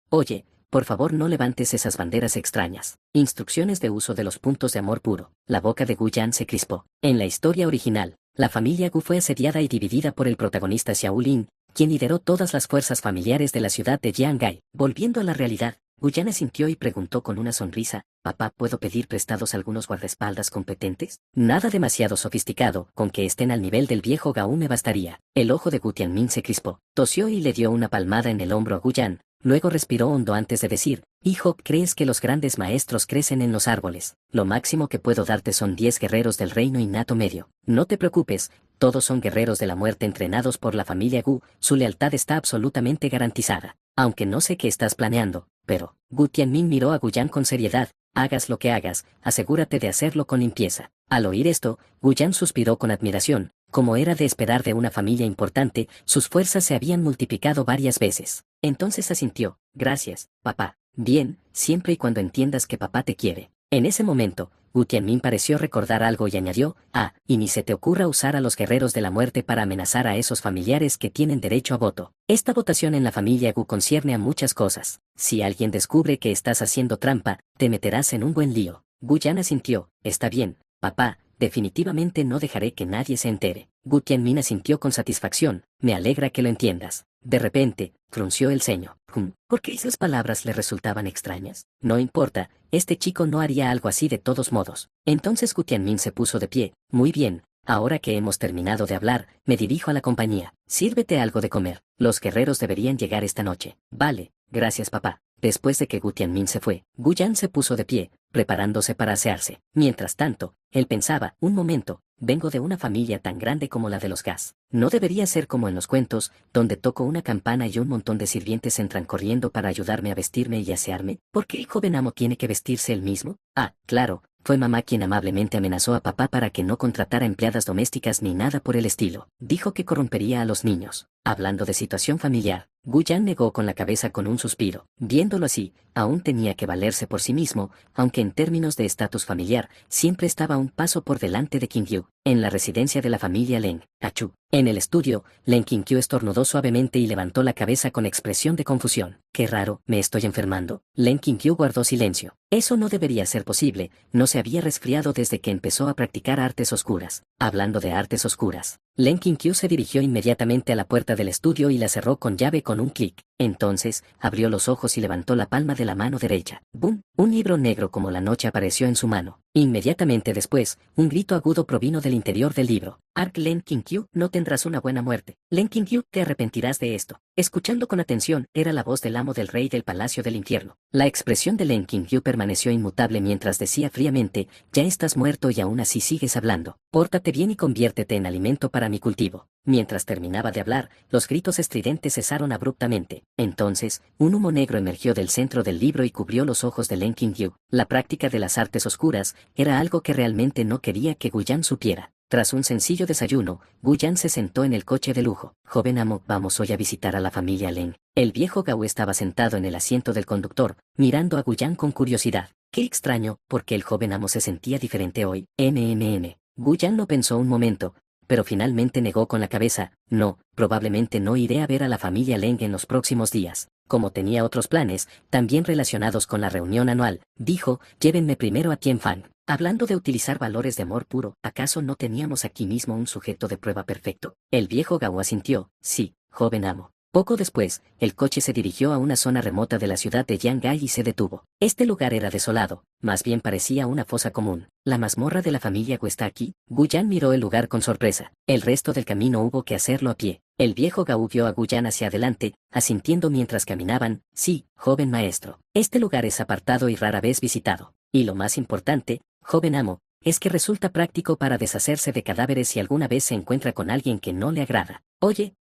por favor no levantes esas banderas extrañas. Instrucciones de uso de los puntos de amor puro. La boca de Gu Yan se crispó. En la historia original, la familia Gu fue asediada y dividida por el protagonista Xiao Lin, quien lideró todas las fuerzas familiares de la ciudad de Jiangai. Volviendo a la realidad, Gu Yan asintió y preguntó con una sonrisa, «Papá, ¿puedo pedir prestados algunos guardaespaldas competentes? Nada demasiado sofisticado, con que estén al nivel del viejo Gao me bastaría». El ojo de Gu Tianmin se crispó. Tosió y le dio una palmada en el hombro a Gu Yan. Luego respiró hondo antes de decir, «Hijo, ¿crees que los grandes maestros crecen en los árboles? Lo máximo que puedo darte son 10 guerreros del reino innato medio. No te preocupes, todos son guerreros de la muerte entrenados por la familia Gu, su lealtad está absolutamente garantizada. Aunque no sé qué estás planeando, pero...». Gu Tianmin miró a Gu Yan con seriedad, «Hagas lo que hagas, asegúrate de hacerlo con limpieza». Al oír esto, Gu Yan suspiró con admiración. Como era de esperar de una familia importante, sus fuerzas se habían multiplicado varias veces. Entonces asintió, «Gracias, papá. Bien, siempre y cuando entiendas que papá te quiere». En ese momento, Gu Tianmin pareció recordar algo y añadió, y ni se te ocurra usar a los guerreros de la muerte para amenazar a esos familiares que tienen derecho a voto. Esta votación en la familia Gu concierne a muchas cosas. Si alguien descubre que estás haciendo trampa, te meterás en un buen lío. Gu Yan asintió, «Está bien, papá, definitivamente no dejaré que nadie se entere». Gu Tianmin asintió con satisfacción, «Me alegra que lo entiendas». De repente, frunció el ceño. ¿Por qué esas palabras le resultaban extrañas? No importa, este chico no haría algo así de todos modos. Entonces Gu Tianmin se puso de pie. «Muy bien, ahora que hemos terminado de hablar, me dirijo a la compañía. Sírvete algo de comer. Los guerreros deberían llegar esta noche». «Vale, gracias papá». Después de que Gu Tianmin se fue, Gu Yan se puso de pie, preparándose para asearse. Mientras tanto, él pensaba, un momento, vengo de una familia tan grande como la de los Gas. No debería ser como en los cuentos, donde toco una campana y un montón de sirvientes entran corriendo para ayudarme a vestirme y asearme. ¿Por qué el joven amo tiene que vestirse él mismo? Claro, fue mamá quien amablemente amenazó a papá para que no contratara empleadas domésticas ni nada por el estilo. Dijo que corrompería a los niños. Hablando de situación familiar, Gu Yan negó con la cabeza con un suspiro. Viéndolo así, aún tenía que valerse por sí mismo, aunque en términos de estatus familiar, siempre estaba un paso por delante de Qin Yu. En la residencia de la familia Leng, Achú. En el estudio, Leng Qinkyu estornudó suavemente y levantó la cabeza con expresión de confusión. Qué raro, ¿me estoy enfermando? Leng Qinkyu guardó silencio. Eso no debería ser posible, no se había resfriado desde que empezó a practicar artes oscuras. Hablando de artes oscuras, Leng Qinkyu se dirigió inmediatamente a la puerta del estudio y la cerró con llave con un clic. Entonces, abrió los ojos y levantó la palma de la mano derecha. ¡Bum! Un libro negro como la noche apareció en su mano. Inmediatamente después, un grito agudo provino del interior del libro. Ark Leng Qinkyu, no tendrás una buena muerte. Leng Qinkyu, te arrepentirás de esto. Escuchando con atención, era la voz del amo del rey del Palacio del Infierno. La expresión de Leng Qinkyu permaneció inmutable mientras decía fríamente, ya estás muerto y aún así sigues hablando. Pórtate bien y conviértete en alimento para mi cultivo. Mientras terminaba de hablar, los gritos estridentes cesaron abruptamente. Entonces, un humo negro emergió del centro del libro y cubrió los ojos de Leng Qinkyu. La práctica de las artes oscuras era algo que realmente no quería que Gu Yan supiera. Tras un sencillo desayuno, Gu Yan se sentó en el coche de lujo. Joven amo, vamos hoy a visitar a la familia Leng. El viejo Gao estaba sentado en el asiento del conductor, mirando a Gu Yan con curiosidad. Qué extraño, porque el joven amo se sentía diferente hoy. Gu Yan lo pensó un momento, pero finalmente negó con la cabeza. No, probablemente no iré a ver a la familia Leng en los próximos días. Como tenía otros planes, también relacionados con la reunión anual, dijo, llévenme primero a Tianfang. Hablando de utilizar valores de amor puro, ¿acaso no teníamos aquí mismo un sujeto de prueba perfecto? El viejo Gao asintió, sí, joven amo. Poco después, el coche se dirigió a una zona remota de la ciudad de Yangai y se detuvo. Este lugar era desolado, más bien parecía una fosa común. ¿La mazmorra de la familia Gu está aquí? Gu Yan miró el lugar con sorpresa. El resto del camino hubo que hacerlo a pie. El viejo Gao vio a Gu Yan hacia adelante, asintiendo mientras caminaban. Sí, joven maestro. Este lugar es apartado y rara vez visitado. Y lo más importante, joven amo, es que resulta práctico para deshacerse de cadáveres si alguna vez se encuentra con alguien que no le agrada. Oye,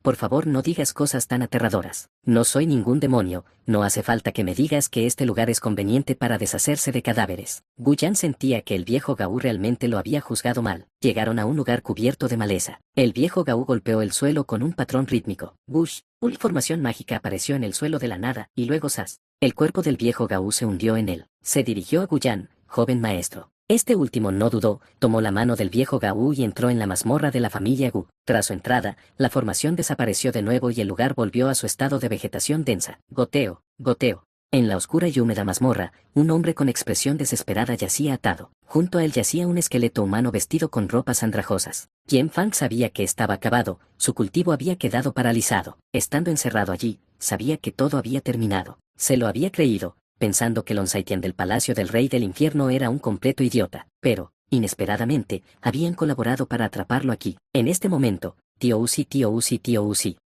por favor no digas cosas tan aterradoras. No soy ningún demonio, no hace falta que me digas que este lugar es conveniente para deshacerse de cadáveres. Gu Yan sentía que el viejo Gao realmente lo había juzgado mal. Llegaron a un lugar cubierto de maleza. El viejo Gao golpeó el suelo con un patrón rítmico. Bush, una formación mágica apareció en el suelo de la nada, y luego ¡zas! El cuerpo del viejo Gao se hundió en él. Se dirigió a Gu Yan, joven maestro. Este último no dudó, tomó la mano del viejo Gao y entró en la mazmorra de la familia Gu. Tras su entrada, la formación desapareció de nuevo y el lugar volvió a su estado de vegetación densa. Goteo, goteo. En la oscura y húmeda mazmorra, un hombre con expresión desesperada yacía atado. Junto a él yacía un esqueleto humano vestido con ropas andrajosas. Qian Fang sabía que estaba acabado, su cultivo había quedado paralizado. Estando encerrado allí, sabía que todo había terminado. Se lo había creído, pensando que Lon Saitian del Palacio del Rey del Infierno era un completo idiota, pero, inesperadamente, habían colaborado para atraparlo aquí. En este momento, tío Uzi,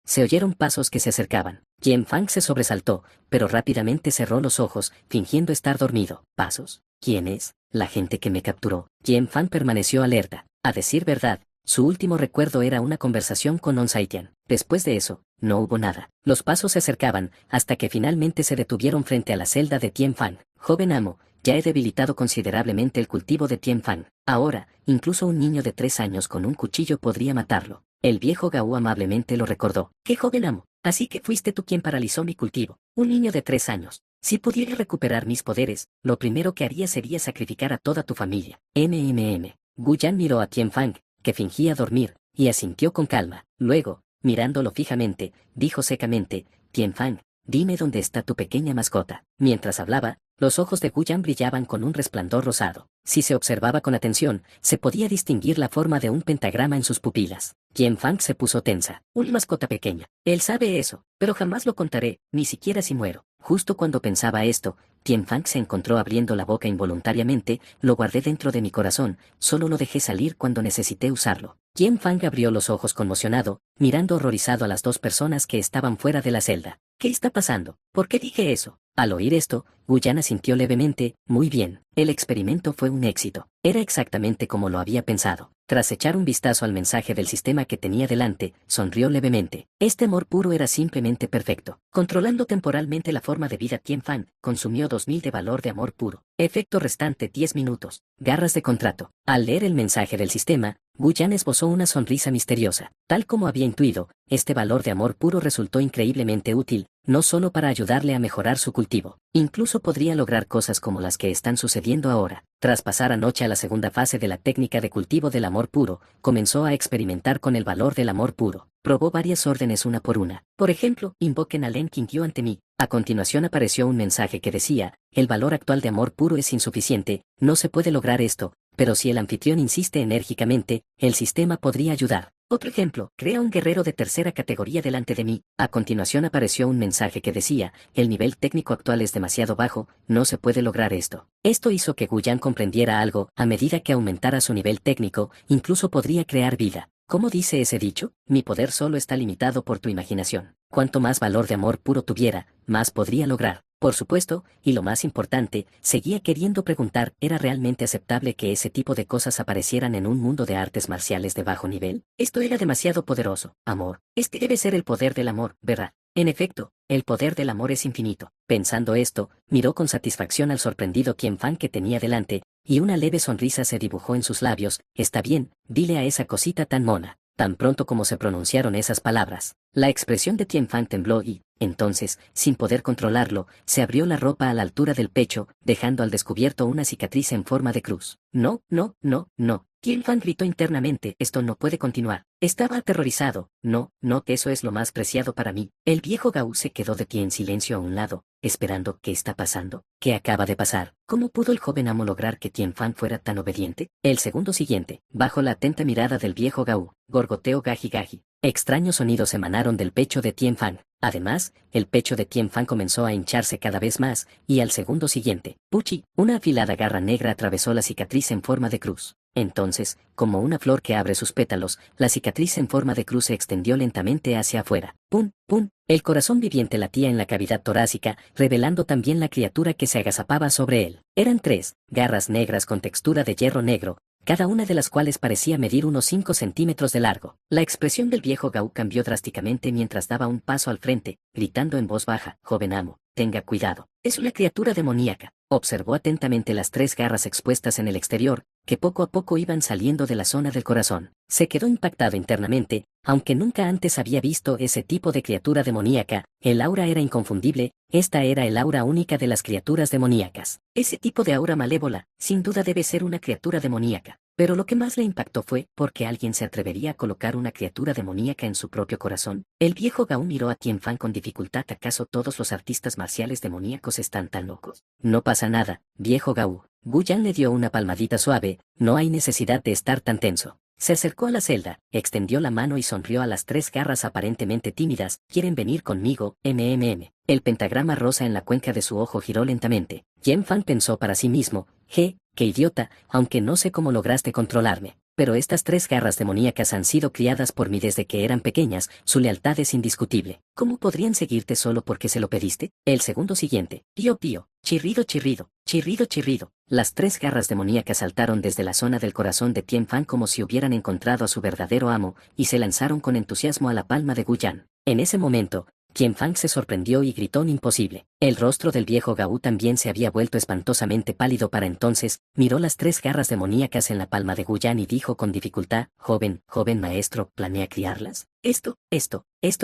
se oyeron pasos que se acercaban. Qian Fang se sobresaltó, pero rápidamente cerró los ojos, fingiendo estar dormido. ¿Pasos? ¿Quién es? La gente que me capturó. Qian Fang permaneció alerta. A decir verdad, su último recuerdo era una conversación con Lon Saitian. Después de eso, no hubo nada. Los pasos se acercaban, hasta que finalmente se detuvieron frente a la celda de Qian Fang. Joven amo, ya he debilitado considerablemente el cultivo de Qian Fang. Ahora, incluso un niño de 3 años con un cuchillo podría matarlo. El viejo Gao amablemente lo recordó. ¿Qué joven amo? Así que fuiste tú quien paralizó mi cultivo. Un niño de 3 años. Si pudiera recuperar mis poderes, lo primero que haría sería sacrificar a toda tu familia. Gu Yan miró a Qian Fang, que fingía dormir, y asintió con calma. Luego, mirándolo fijamente, dijo secamente, Qian Fang, dime dónde está tu pequeña mascota. Mientras hablaba, los ojos de Gu Yan brillaban con un resplandor rosado. Si se observaba con atención, se podía distinguir la forma de un pentagrama en sus pupilas. Qian Fang se puso tensa. Una mascota pequeña. Él sabe eso, pero jamás lo contaré, ni siquiera si muero. Justo cuando pensaba esto, Qian Fang se encontró abriendo la boca involuntariamente. Lo guardé dentro de mi corazón, solo lo dejé salir cuando necesité usarlo. Qian Fang abrió los ojos conmocionado, mirando horrorizado a las 2 personas que estaban fuera de la celda. ¿Qué está pasando? ¿Por qué dije eso? Al oír esto, Gu Yan asintió levemente. Muy bien, el experimento fue un éxito. Era exactamente como lo había pensado. Tras echar un vistazo al mensaje del sistema que tenía delante, sonrió levemente. Este amor puro era simplemente perfecto. Controlando temporalmente la forma de vida, Qian Fang consumió 2000 de valor de amor puro. Efecto restante 10 minutos. Garras de contrato. Al leer el mensaje del sistema, Gu Yan esbozó una sonrisa misteriosa. Tal como había intuido, este valor de amor puro resultó increíblemente útil, no solo para ayudarle a mejorar su cultivo, incluso podría lograr cosas como las que están sucediendo ahora. Tras pasar anoche a la segunda fase de la técnica de cultivo del amor puro, comenzó a experimentar con el valor del amor puro. Probó varias órdenes una por una. Por ejemplo, invoquen a Len Qingyu ante mí. A continuación apareció un mensaje que decía, el valor actual de amor puro es insuficiente, no se puede lograr esto, pero si el anfitrión insiste enérgicamente, el sistema podría ayudar. Otro ejemplo, crea un guerrero de tercera categoría delante de mí. A continuación apareció un mensaje que decía, el nivel técnico actual es demasiado bajo, no se puede lograr esto. Esto hizo que Gu Yan comprendiera algo, a medida que aumentara su nivel técnico, incluso podría crear vida. ¿Cómo dice ese dicho? Mi poder solo está limitado por tu imaginación. Cuanto más valor de amor puro tuviera, más podría lograr. Por supuesto, y lo más importante, seguía queriendo preguntar, ¿era realmente aceptable que ese tipo de cosas aparecieran en un mundo de artes marciales de bajo nivel? Esto era demasiado poderoso. Amor. Este debe ser el poder del amor, ¿verdad? En efecto, el poder del amor es infinito. Pensando esto, miró con satisfacción al sorprendido Qianfan que tenía delante, y una leve sonrisa se dibujó en sus labios. Está bien, dile a esa cosita tan mona. Tan pronto como se pronunciaron esas palabras, la expresión de Qianfan tembló y, entonces, sin poder controlarlo, se abrió la ropa a la altura del pecho, dejando al descubierto una cicatriz en forma de cruz. No, no, no, no. Qianfan gritó internamente, esto no puede continuar. Estaba aterrorizado. No, no, que eso es lo más preciado para mí. El viejo Gao se quedó de pie en silencio a un lado, esperando. ¿Qué está pasando? ¿Qué acaba de pasar? ¿Cómo pudo el joven amo lograr que Qianfan fuera tan obediente? El segundo siguiente, bajo la atenta mirada del viejo Gao, gorgoteó gaji gaji. Extraños sonidos emanaron del pecho de Qianfan. Además, el pecho de Qianfan comenzó a hincharse cada vez más, y al segundo siguiente, ¡puchi! Una afilada garra negra atravesó la cicatriz en forma de cruz. Entonces, como una flor que abre sus pétalos, la cicatriz en forma de cruz se extendió lentamente hacia afuera. ¡Pum! ¡Pum! El corazón viviente latía en la cavidad torácica, revelando también la criatura que se agazapaba sobre él. Eran 3 garras negras con textura de hierro negro, cada una de las cuales parecía medir unos 5 centímetros de largo. La expresión del viejo Gao cambió drásticamente mientras daba un paso al frente, gritando en voz baja, joven amo, tenga cuidado. Es una criatura demoníaca. Observó atentamente las 3 garras expuestas en el exterior, que poco a poco iban saliendo de la zona del corazón. Se quedó impactado internamente, aunque nunca antes había visto ese tipo de criatura demoníaca. El aura era inconfundible, esta era el aura única de las criaturas demoníacas. Ese tipo de aura malévola, sin duda debe ser una criatura demoníaca. Pero lo que más le impactó fue, ¿por qué alguien se atrevería a colocar una criatura demoníaca en su propio corazón? El viejo Gao miró a Qianfan con dificultad. ¿Acaso todos los artistas marciales demoníacos están tan locos? No pasa nada, viejo Gao. Gu Yan le dio una palmadita suave, no hay necesidad de estar tan tenso. Se acercó a la celda, extendió la mano y sonrió a las 3 garras aparentemente tímidas. ¿Quieren venir conmigo? El pentagrama rosa en la cuenca de su ojo giró lentamente. Qianfan pensó para sí mismo, qué idiota, aunque no sé cómo lograste controlarme. Pero estas 3 garras demoníacas han sido criadas por mí desde que eran pequeñas, su lealtad es indiscutible. ¿Cómo podrían seguirte solo porque se lo pediste? El segundo siguiente, pío pío, chirrido chirrido, chirrido chirrido. Las 3 garras demoníacas saltaron desde la zona del corazón de Qianfan como si hubieran encontrado a su verdadero amo, y se lanzaron con entusiasmo a la palma de Gu Yan. En ese momento, Qianfan se sorprendió y gritó un imposible. El rostro del viejo Gao también se había vuelto espantosamente pálido para entonces, miró las 3 garras demoníacas en la palma de Gu Yan y dijo con dificultad, joven maestro, ¿planea criarlas? Esto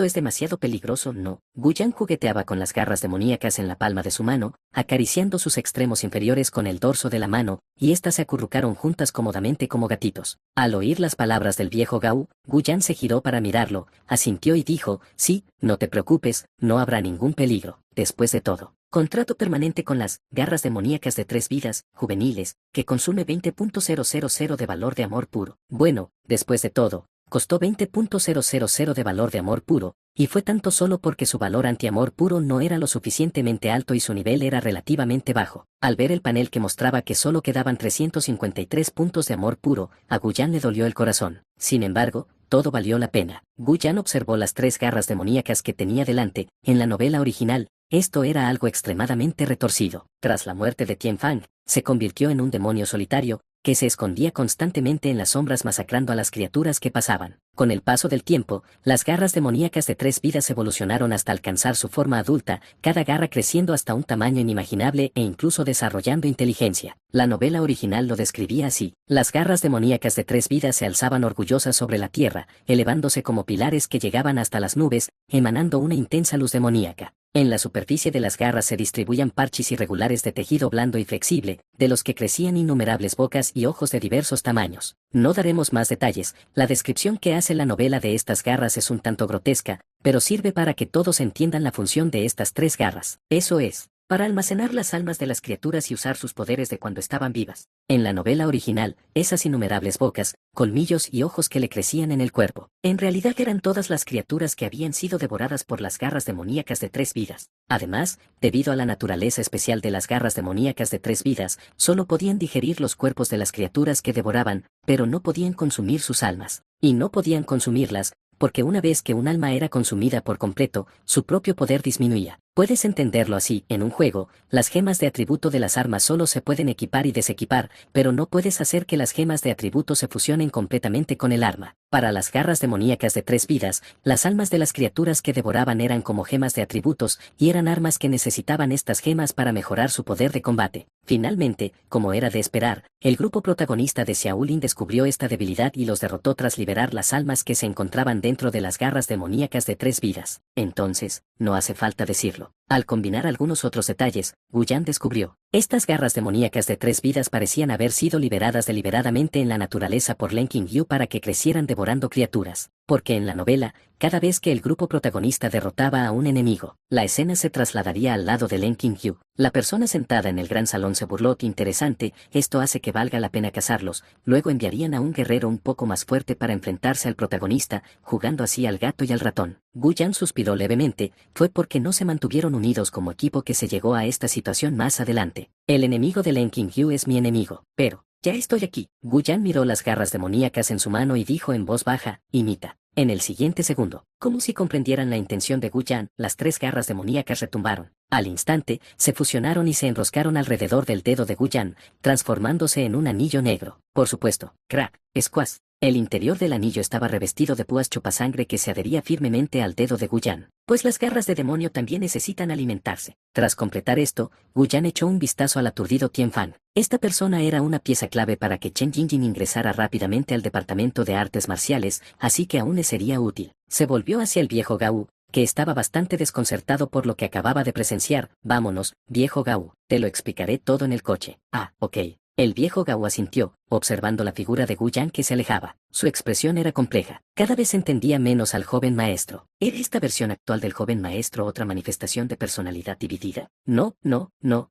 es demasiado peligroso, ¿no? Gu Yan jugueteaba con las garras demoníacas en la palma de su mano, acariciando sus extremos inferiores con el dorso de la mano, y éstas se acurrucaron juntas cómodamente como gatitos. Al oír las palabras del viejo Gao, Gu Yan se giró para mirarlo, asintió y dijo, sí, no te preocupes, no habrá ningún peligro. Después de todo, contrato permanente con las garras demoníacas de 3 vidas, juveniles, que consume 20.000 de valor de amor puro. Bueno, después de todo, costó 20.000 de valor de amor puro, y fue tanto solo porque su valor anti-amor puro no era lo suficientemente alto y su nivel era relativamente bajo. Al ver el panel que mostraba que solo quedaban 353 puntos de amor puro, a Gu Yan le dolió el corazón. Sin embargo, todo valió la pena. Gu Yan observó las 3 garras demoníacas que tenía delante. En la novela original, esto era algo extremadamente retorcido. Tras la muerte de Qianfan, se convirtió en un demonio solitario, que se escondía constantemente en las sombras masacrando a las criaturas que pasaban. Con el paso del tiempo, las garras demoníacas de 3 vidas evolucionaron hasta alcanzar su forma adulta, cada garra creciendo hasta un tamaño inimaginable e incluso desarrollando inteligencia. La novela original lo describía así: las garras demoníacas de 3 vidas se alzaban orgullosas sobre la tierra, elevándose como pilares que llegaban hasta las nubes, emanando una intensa luz demoníaca. En la superficie de las garras se distribuían parches irregulares de tejido blando y flexible, de los que crecían innumerables bocas y ojos de diversos tamaños. No daremos más detalles, la descripción que hace la novela de estas garras es un tanto grotesca, pero sirve para que todos entiendan la función de estas 3 garras. Eso es, para almacenar las almas de las criaturas y usar sus poderes de cuando estaban vivas. En la novela original, esas innumerables bocas, colmillos y ojos que le crecían en el cuerpo, en realidad eran todas las criaturas que habían sido devoradas por las garras demoníacas de 3 vidas. Además, debido a la naturaleza especial de las garras demoníacas de 3 vidas, solo podían digerir los cuerpos de las criaturas que devoraban, pero no podían consumir sus almas. Y no podían consumirlas, porque una vez que un alma era consumida por completo, su propio poder disminuía. Puedes entenderlo así: en un juego, las gemas de atributo de las armas solo se pueden equipar y desequipar, pero no puedes hacer que las gemas de atributo se fusionen completamente con el arma. Para las garras demoníacas de 3 vidas, las almas de las criaturas que devoraban eran como gemas de atributos, y eran armas que necesitaban estas gemas para mejorar su poder de combate. Finalmente, como era de esperar, el grupo protagonista de Xiaolin descubrió esta debilidad y los derrotó tras liberar las almas que se encontraban dentro de las garras demoníacas de 3 vidas. Entonces, no hace falta decirlo, al combinar algunos otros detalles, Gu Yan descubrió: estas garras demoníacas de 3 vidas parecían haber sido liberadas deliberadamente en la naturaleza por Len Qingyu para que crecieran devorando criaturas. Porque en la novela, cada vez que el grupo protagonista derrotaba a un enemigo, la escena se trasladaría al lado de Len Qingyu. La persona sentada en el gran salón se burló: interesante, esto hace que valga la pena cazarlos. Luego enviarían a un guerrero un poco más fuerte para enfrentarse al protagonista, jugando así al gato y al ratón. Gu Yan suspiró levemente: fue porque no se mantuvieron unidos como equipo que se llegó a esta situación más adelante. El enemigo de Len Qingyu es mi enemigo, pero ya estoy aquí. Gu Yan miró las garras demoníacas en su mano y dijo en voz baja: imita. En el siguiente segundo, como si comprendieran la intención de Gu Yan, las 3 garras demoníacas retumbaron. Al instante, se fusionaron y se enroscaron alrededor del dedo de Gu Yan, transformándose en un anillo negro. Por supuesto, crack, squash. El interior del anillo estaba revestido de púas chupasangre que se adhería firmemente al dedo de Gu Yan, pues las garras de demonio también necesitan alimentarse. Tras completar esto, Gu Yan echó un vistazo al aturdido Tian Fan. Esta persona era una pieza clave para que Chen Jingjing ingresara rápidamente al departamento de artes marciales, así que aún le sería útil. Se volvió hacia el viejo Gao, que estaba bastante desconcertado por lo que acababa de presenciar. Vámonos, viejo Gao, te lo explicaré todo en el coche. Ah, ok. El viejo Gao asintió, observando la figura de Gu Yan que se alejaba. Su expresión era compleja. Cada vez entendía menos al joven maestro. ¿Era esta versión actual del joven maestro otra manifestación de personalidad dividida? No,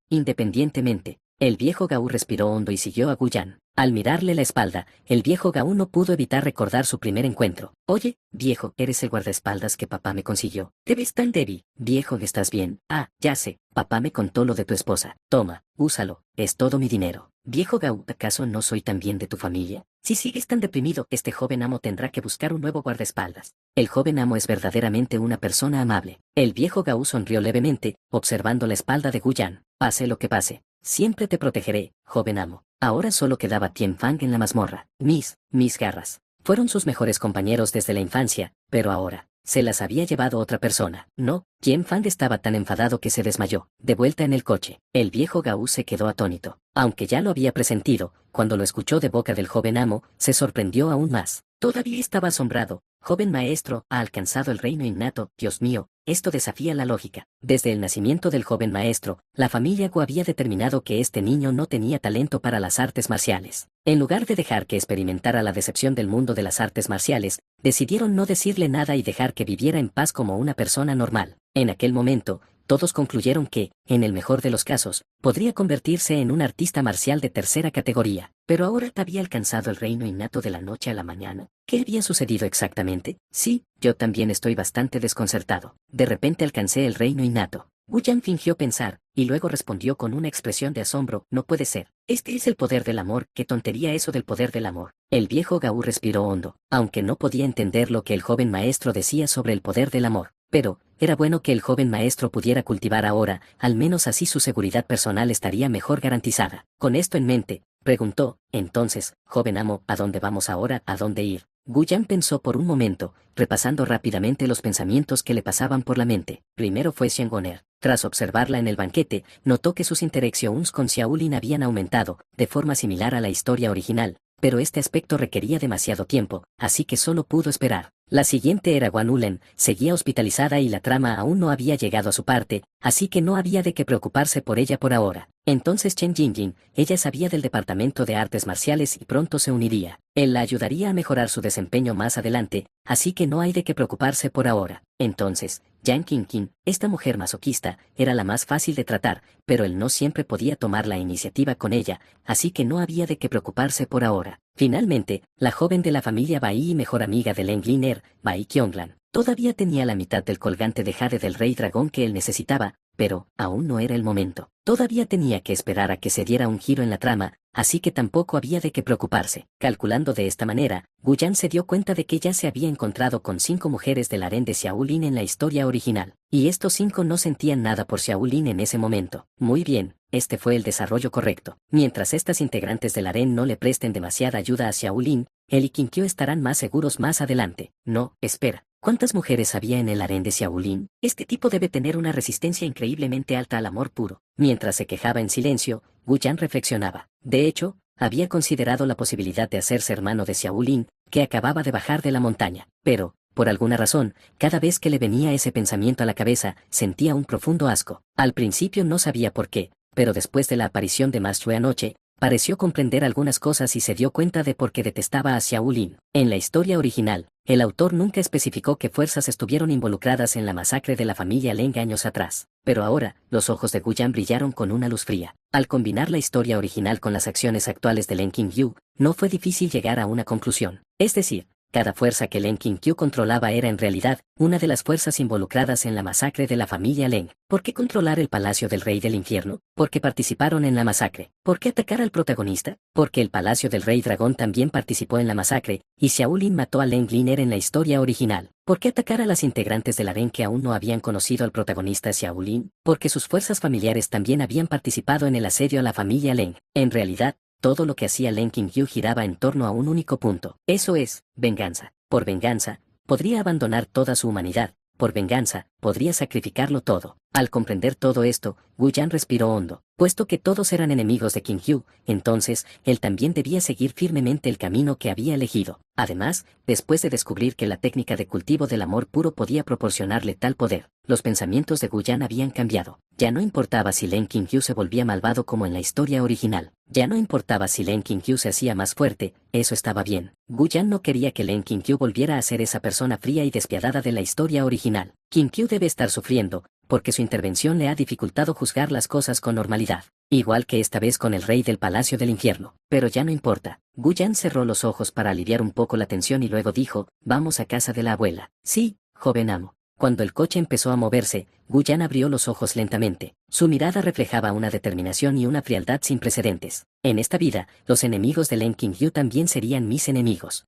independientemente. El viejo Gao respiró hondo y siguió a Gu Yan. Al mirarle la espalda, el viejo Gao no pudo evitar recordar su primer encuentro. Oye, viejo, eres el guardaespaldas que papá me consiguió. Te ves tan débil. Viejo, ¿estás bien? Ah, ya sé, papá me contó lo de tu esposa. Toma, úsalo, es todo mi dinero. Viejo Gao, ¿acaso no soy también de tu familia? Si sigues tan deprimido, este joven amo tendrá que buscar un nuevo guardaespaldas. El joven amo es verdaderamente una persona amable. El viejo Gao sonrió levemente, observando la espalda de Gu Yan. Pase lo que pase, siempre te protegeré, joven amo. Ahora solo quedaba Tian Fang en la mazmorra. Mis garras. Fueron sus mejores compañeros desde la infancia, pero ahora, se las había llevado otra persona. No, Tian Fang estaba tan enfadado que se desmayó. De vuelta en el coche, el viejo Gao se quedó atónito. Aunque ya lo había presentido, cuando lo escuchó de boca del joven amo, se sorprendió aún más. Todavía estaba asombrado. Joven maestro, ha alcanzado el reino innato. Dios mío, esto desafía la lógica. Desde el nacimiento del joven maestro, la familia Gu había determinado que este niño no tenía talento para las artes marciales. En lugar de dejar que experimentara la decepción del mundo de las artes marciales, decidieron no decirle nada y dejar que viviera en paz como una persona normal. En aquel momento, todos concluyeron que, en el mejor de los casos, podría convertirse en un artista marcial de tercera categoría. Pero ahora había alcanzado el reino innato de la noche a la mañana. ¿Qué había sucedido exactamente? Sí, yo también estoy bastante desconcertado. De repente alcancé el reino innato. Gu Yan fingió pensar, y luego respondió con una expresión de asombro: no puede ser. Este es el poder del amor. ¿Qué tontería eso del poder del amor? El viejo Gao respiró hondo, aunque no podía entender lo que el joven maestro decía sobre el poder del amor. Pero, era bueno que el joven maestro pudiera cultivar ahora, al menos así su seguridad personal estaría mejor garantizada. Con esto en mente, Preguntó. Entonces, joven amo, ¿a dónde vamos ahora? ¿A dónde ir? Gu Yan pensó por un momento, repasando rápidamente los pensamientos que le pasaban por la mente. Primero fue Xiang Goner. Tras observarla en el banquete, notó que sus interacciones con Xiaolin habían aumentado, de forma similar a la historia original, pero este aspecto requería demasiado tiempo, así que solo pudo esperar. La siguiente era Guan Ulen, seguía hospitalizada y la trama aún no había llegado a su parte, así que no había de qué preocuparse por ella por ahora. Entonces Chen Jingjing, ella sabía del departamento de artes marciales y pronto se uniría. Él la ayudaría a mejorar su desempeño más adelante, así que no hay de qué preocuparse por ahora. Entonces, Yang Qingqin, esta mujer masoquista, era la más fácil de tratar, pero él no siempre podía tomar la iniciativa con ella, así que no había de qué preocuparse por ahora. Finalmente, la joven de la familia Bai y mejor amiga de Leng Liner, Bai Qionglan, todavía tenía la mitad del colgante de jade del rey dragón que él necesitaba, pero aún no era el momento. Todavía tenía que esperar a que se diera un giro en la trama, así que tampoco había de qué preocuparse. Calculando de esta manera, Gu Yan se dio cuenta de que ya se había encontrado con 5 mujeres del harén de Xiaolin en la historia original, y estos 5 no sentían nada por Xiaolin en ese momento. Muy bien, este fue el desarrollo correcto. Mientras estas integrantes del harén no le presten demasiada ayuda a Xiaolin, él y Qinkyu estarán más seguros más adelante. No, espera. ¿Cuántas mujeres había en el harén de Xiaolin? Este tipo debe tener una resistencia increíblemente alta al amor puro. Mientras se quejaba en silencio, Gu Yan reflexionaba. De hecho, había considerado la posibilidad de hacerse hermano de Xiaolin, que acababa de bajar de la montaña. Pero, por alguna razón, cada vez que le venía ese pensamiento a la cabeza, sentía un profundo asco. Al principio no sabía por qué, pero después de la aparición de Ma Shui anoche, pareció comprender algunas cosas y se dio cuenta de por qué detestaba a Xiaolin. En la historia original, el autor nunca especificó qué fuerzas estuvieron involucradas en la masacre de la familia Leng años atrás, pero ahora, los ojos de Gu Yan brillaron con una luz fría. Al combinar la historia original con las acciones actuales de Leng Qingyu, no fue difícil llegar a una conclusión. Es decir, cada fuerza que Leng Qingyu controlaba era en realidad una de las fuerzas involucradas en la masacre de la familia Leng. ¿Por qué controlar el palacio del rey del infierno? Porque participaron en la masacre. ¿Por qué atacar al protagonista? Porque el palacio del rey dragón también participó en la masacre, y Xiaolin mató a Leng Liner en la historia original. ¿Por qué atacar a las integrantes del harén que aún no habían conocido al protagonista Xiaolin? Porque sus fuerzas familiares también habían participado en el asedio a la familia Leng. En realidad, todo lo que hacía Leng Qingyu giraba en torno a un único punto. Eso es, venganza. Por venganza, podría abandonar toda su humanidad. Por venganza, podría sacrificarlo todo. Al comprender todo esto, Gu Yan respiró hondo. Puesto que todos eran enemigos de Qingyu, entonces, él también debía seguir firmemente el camino que había elegido. Además, después de descubrir que la técnica de cultivo del amor puro podía proporcionarle tal poder, los pensamientos de Gu Yan habían cambiado. Ya no importaba si Leng Qingyu se volvía malvado como en la historia original. Ya no importaba si Leng Qingyu se hacía más fuerte, eso estaba bien. Gu Yan no quería que Leng Qingyu volviera a ser esa persona fría y despiadada de la historia original. Qingyu debe estar sufriendo, porque su intervención le ha dificultado juzgar las cosas con normalidad, igual que esta vez con el rey del palacio del infierno. Pero ya no importa. Gu Yan cerró los ojos para aliviar un poco la tensión y luego dijo, vamos a casa de la abuela. Sí, joven amo. Cuando el coche empezó a moverse, Gu Yan abrió los ojos lentamente. Su mirada reflejaba una determinación y una frialdad sin precedentes. En esta vida, los enemigos de Leng Qingyu también serían mis enemigos.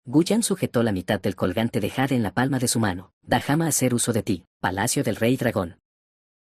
Gu Yan sujetó la mitad del colgante de jade en la palma de su mano. Déjame hacer uso de ti, Palacio del Rey Dragón.